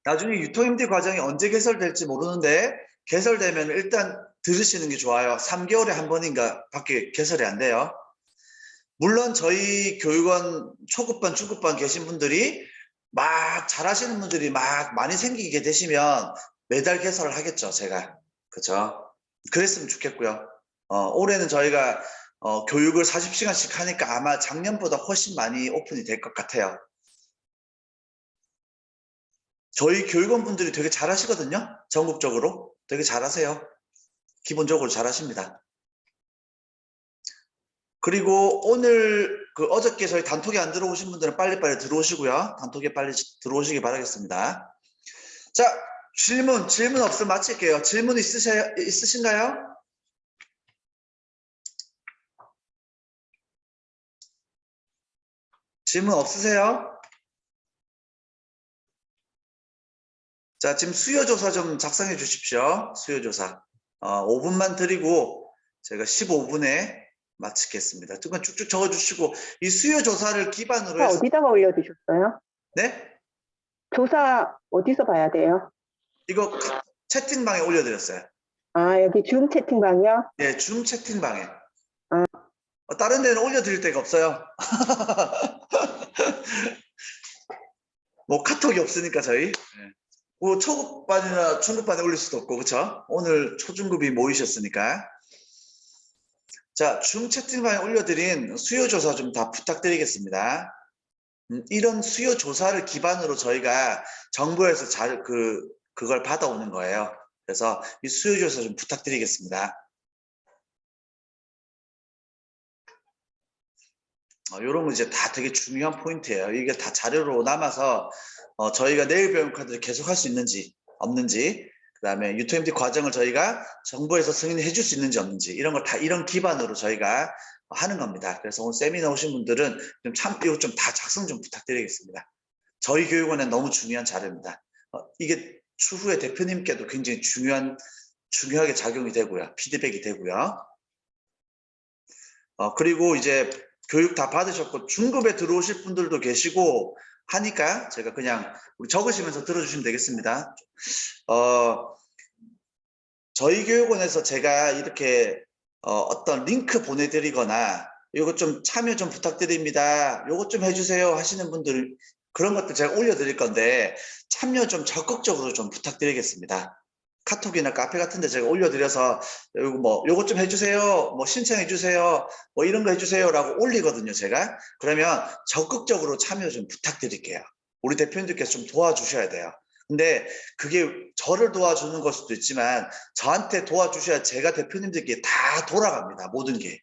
나중에 유통-MD 과정이 언제 개설될지 모르는데 개설되면 일단 들으시는 게 좋아요. 3개월에 한 번인가 밖에 개설이 안 돼요. 물론 저희 교육원 초급반, 중급반 계신 분들이 막 잘하시는 분들이 막 많이 생기게 되시면 매달 개설을 하겠죠, 제가. 그렇죠? 그랬으면 좋겠고요. 올해는 저희가 교육을 40시간씩 하니까 아마 작년보다 훨씬 많이 오픈이 될 것 같아요. 저희 교육원 분들이 되게 잘하시거든요. 전국적으로 되게 잘하세요. 기본적으로 잘하십니다. 그리고 오늘 어저께 저희 단톡에 안 들어오신 분들은 빨리빨리 들어오시고요. 단톡에 빨리 들어오시기 바라겠습니다. 자, 질문 없으면 마칠게요. 질문 있으신가요? 질문 없으세요? 자, 지금 수요조사 좀 작성해 주십시오. 수요조사. 5분만 드리고 제가 15분에 마치겠습니다. 조금 쭉쭉 적어주시고 이 수요조사를 기반으로 해서 어디다가 올려두셨어요? 네? 조사 어디서 봐야 돼요? 이거 채팅방에 올려드렸어요. 아, 여기 줌 채팅방이요? 네, 줌 채팅방에. 다른 데는 올려드릴 데가 없어요. 뭐 카톡이 없으니까 저희. 네. 뭐 초급반이나 중급반에 올릴 수도 없고, 그쵸? 오늘 초중급이 모이셨으니까. 자, 중채팅방에 올려드린 수요조사 좀 다 부탁드리겠습니다. 이런 수요조사를 기반으로 저희가 정부에서 그걸 받아오는 거예요. 그래서 이 수요조사 좀 부탁드리겠습니다. 이런 거 이제 다 되게 중요한 포인트예요. 이게 다 자료로 남아서 저희가 내일 배운 카드를 계속 할 수 있는지 없는지, 그 다음에 U2MT 과정을 저희가 정부에서 승인해 줄 수 있는지 없는지, 이런 걸 다 이런 기반으로 저희가 하는 겁니다. 그래서 오늘 세미나 오신 분들은 이거 좀 다 작성 좀 부탁드리겠습니다. 저희 교육원에 너무 중요한 자료입니다. 이게 추후에 대표님께도 굉장히 중요하게 작용이 되고요. 피드백이 되고요. 그리고 이제 교육 다 받으셨고 중급에 들어오실 분들도 계시고 하니까 제가 그냥 우리 적으시면서 들어주시면 되겠습니다. 저희 교육원에서 제가 이렇게 어떤 링크 보내드리거나 이거 좀 참여 좀 부탁드립니다. 요거 좀 해주세요 하시는 분들, 그런 것들 제가 올려드릴 건데 참여 좀 적극적으로 좀 부탁드리겠습니다. 카톡이나 카페 같은 데 제가 올려드려서 요거 좀 해주세요, 뭐 신청해주세요, 뭐 이런 거 해주세요 라고 올리거든요, 제가. 그러면 적극적으로 참여 좀 부탁드릴게요. 우리 대표님들께서 좀 도와주셔야 돼요. 근데 그게 저를 도와주는 걸 수도 있지만 저한테 도와주셔야 제가 대표님들께 다 돌아갑니다. 모든 게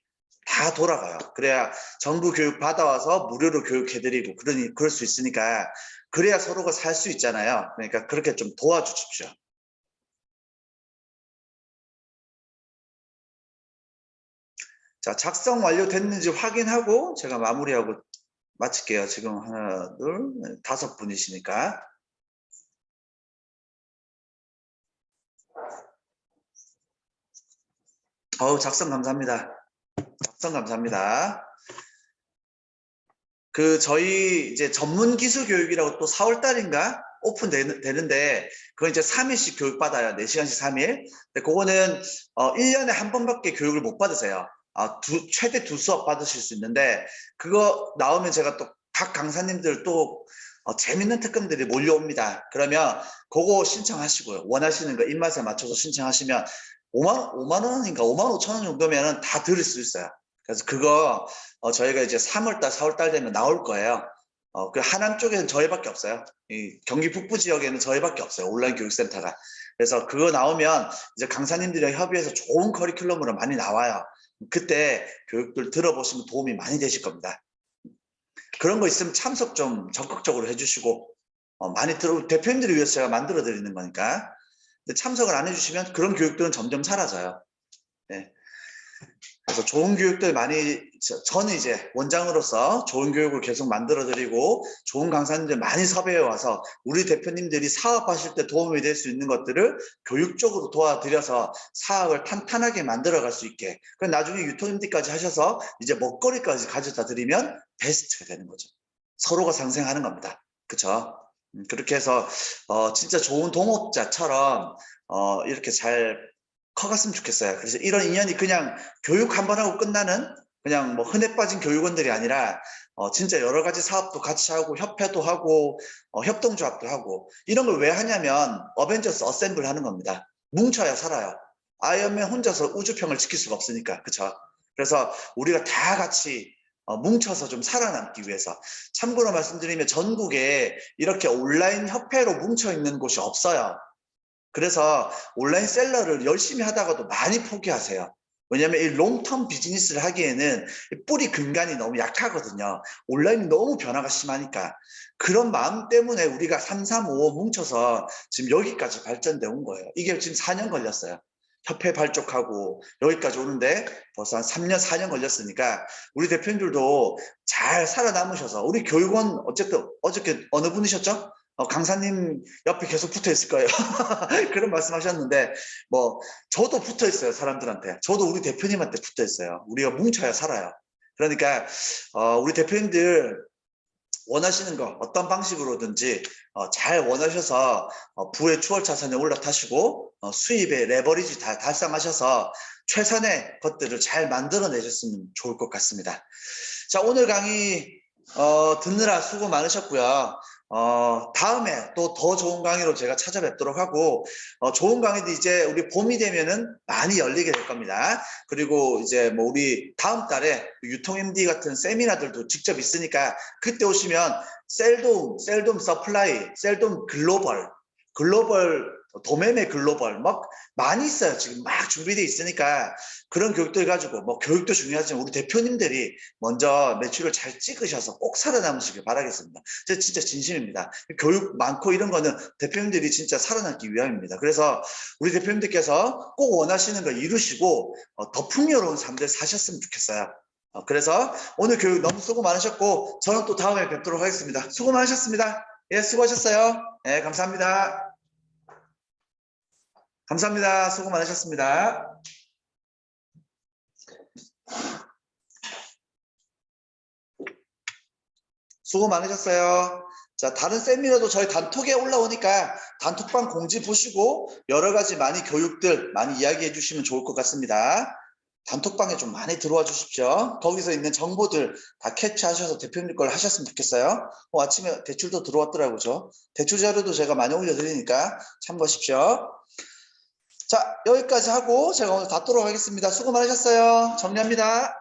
다 돌아가요. 그래야 정부 교육 받아와서 무료로 교육해드리고 그럴 수 있으니까, 그래야 서로가 살 수 있잖아요. 그러니까 그렇게 좀 도와주십시오. 자, 작성 완료됐는지 확인하고 제가 마무리하고 마칠게요. 지금 하나, 둘, 5분이시니까. 작성 감사합니다. 작성 감사합니다. 저희 이제 전문 기술 교육이라고 또 4월 달인가 오픈되는데, 그건 이제 3일씩 교육 받아요. 4시간씩 3일. 근데 그거는 1년에 한 번밖에 교육을 못 받으세요. 최대 2수업 받으실 수 있는데, 그거 나오면 제가 또 각 강사님들 또 재밌는 특강들이 몰려옵니다. 그러면 그거 신청하시고요. 원하시는 거 입맛에 맞춰서 신청하시면 5만 원인가 5만 5천 원 정도면 다 들을 수 있어요. 그래서 그거 저희가 이제 3월달, 4월달 되면 나올 거예요. 그 하남 쪽에는 저희밖에 없어요. 이 경기 북부 지역에는 저희밖에 없어요. 온라인 교육센터가. 그래서 그거 나오면 이제 강사님들이랑 협의해서 좋은 커리큘럼으로 많이 나와요. 그때 교육들 들어보시면 도움이 많이 되실 겁니다. 그런 거 있으면 참석 좀 적극적으로 해주시고, 대표님들을 위해서 제가 만들어 드리는 거니까. 근데 참석을 안 해주시면 그런 교육들은 점점 사라져요. 네. 그래서 좋은 교육들 저는 이제 원장으로서 좋은 교육을 계속 만들어 드리고 좋은 강사님들 많이 섭외해 와서 우리 대표님들이 사업하실 때 도움이 될 수 있는 것들을 교육적으로 도와드려서 사업을 탄탄하게 만들어 갈 수 있게, 그럼 나중에 U2MT까지 하셔서 이제 먹거리까지 가져다 드리면 베스트가 되는 거죠. 서로가 상생하는 겁니다. 그쵸? 그렇게 해서 진짜 좋은 동업자처럼 이렇게 잘 커갔으면 좋겠어요. 그래서 이런 인연이 그냥 교육 한 번 하고 끝나는 그냥 뭐 흔해 빠진 교육원들이 아니라 진짜 여러 가지 사업도 같이 하고 협회도 하고 협동조합도 하고, 이런 걸 왜 하냐면 어벤져스 어셈블 하는 겁니다. 뭉쳐야 살아요. 아이언맨 혼자서 우주평을 지킬 수가 없으니까. 그쵸? 그래서 우리가 다 같이 뭉쳐서 좀 살아남기 위해서. 참고로 말씀드리면 전국에 이렇게 온라인 협회로 뭉쳐 있는 곳이 없어요. 그래서 온라인 셀러를 열심히 하다가도 많이 포기하세요. 왜냐하면 이 롱텀 비즈니스를 하기에는 뿌리 근간이 너무 약하거든요. 온라인이 너무 변화가 심하니까. 그런 마음 때문에 우리가 3, 3, 5 뭉쳐서 지금 여기까지 발전돼 온 거예요. 이게 지금 4년 걸렸어요. 협회 발족하고 여기까지 오는데 벌써 한 3년, 4년 걸렸으니까 우리 대표님들도 잘 살아남으셔서, 우리 교육원 어쨌든 어저께 어느 분이셨죠? 강사님 옆에 계속 붙어 있을 거예요. 그런 말씀하셨는데, 저도 붙어 있어요. 사람들한테. 저도 우리 대표님한테 붙어 있어요. 우리가 뭉쳐야 살아요. 그러니까 우리 대표님들 원하시는 거 어떤 방식으로든지 잘 원하셔서 부의 추월차선에 올라타시고 수입의 레버리지 다 달성하셔서 최선의 것들을 잘 만들어내셨으면 좋을 것 같습니다. 자, 오늘 강의 듣느라 수고 많으셨고요. 다음에 또 더 좋은 강의로 제가 찾아뵙도록 하고, 좋은 강의도 이제 우리 봄이 되면은 많이 열리게 될 겁니다. 그리고 이제 뭐 우리 다음 달에 유통 MD 같은 세미나들도 직접 있으니까 그때 오시면 셀돔 서플라이, 셀돔 글로벌 도매매 글로벌 막 많이 있어요. 지금 막 준비되어 있으니까 그런 교육들 가지고 뭐 교육도 중요하지만 우리 대표님들이 먼저 매출을 잘 찍으셔서 꼭 살아남으시길 바라겠습니다. 제가 진짜 진심입니다. 교육 많고 이런 거는 대표님들이 진짜 살아남기 위함입니다. 그래서 우리 대표님들께서 꼭 원하시는 걸 이루시고 더 풍요로운 삶들 사셨으면 좋겠어요. 그래서 오늘 교육 너무 수고 많으셨고 저는 또 다음에 뵙도록 하겠습니다. 수고 많으셨습니다. 예, 수고하셨어요. 예, 감사합니다. 감사합니다. 수고 많으셨습니다. 수고 많으셨어요. 자, 다른 세미나도 저희 단톡에 올라오니까 단톡방 공지 보시고 여러 가지 많이 교육들 많이 이야기해 주시면 좋을 것 같습니다. 단톡방에 좀 많이 들어와 주십시오. 거기서 있는 정보들 다 캡처하셔서 대표님 걸 하셨으면 좋겠어요. 아침에 대출도 들어왔더라고요. 대출 자료도 제가 많이 올려드리니까 참고하십시오. 자, 여기까지 하고 제가 오늘 닫도록 하겠습니다. 수고 많으셨어요. 정리합니다.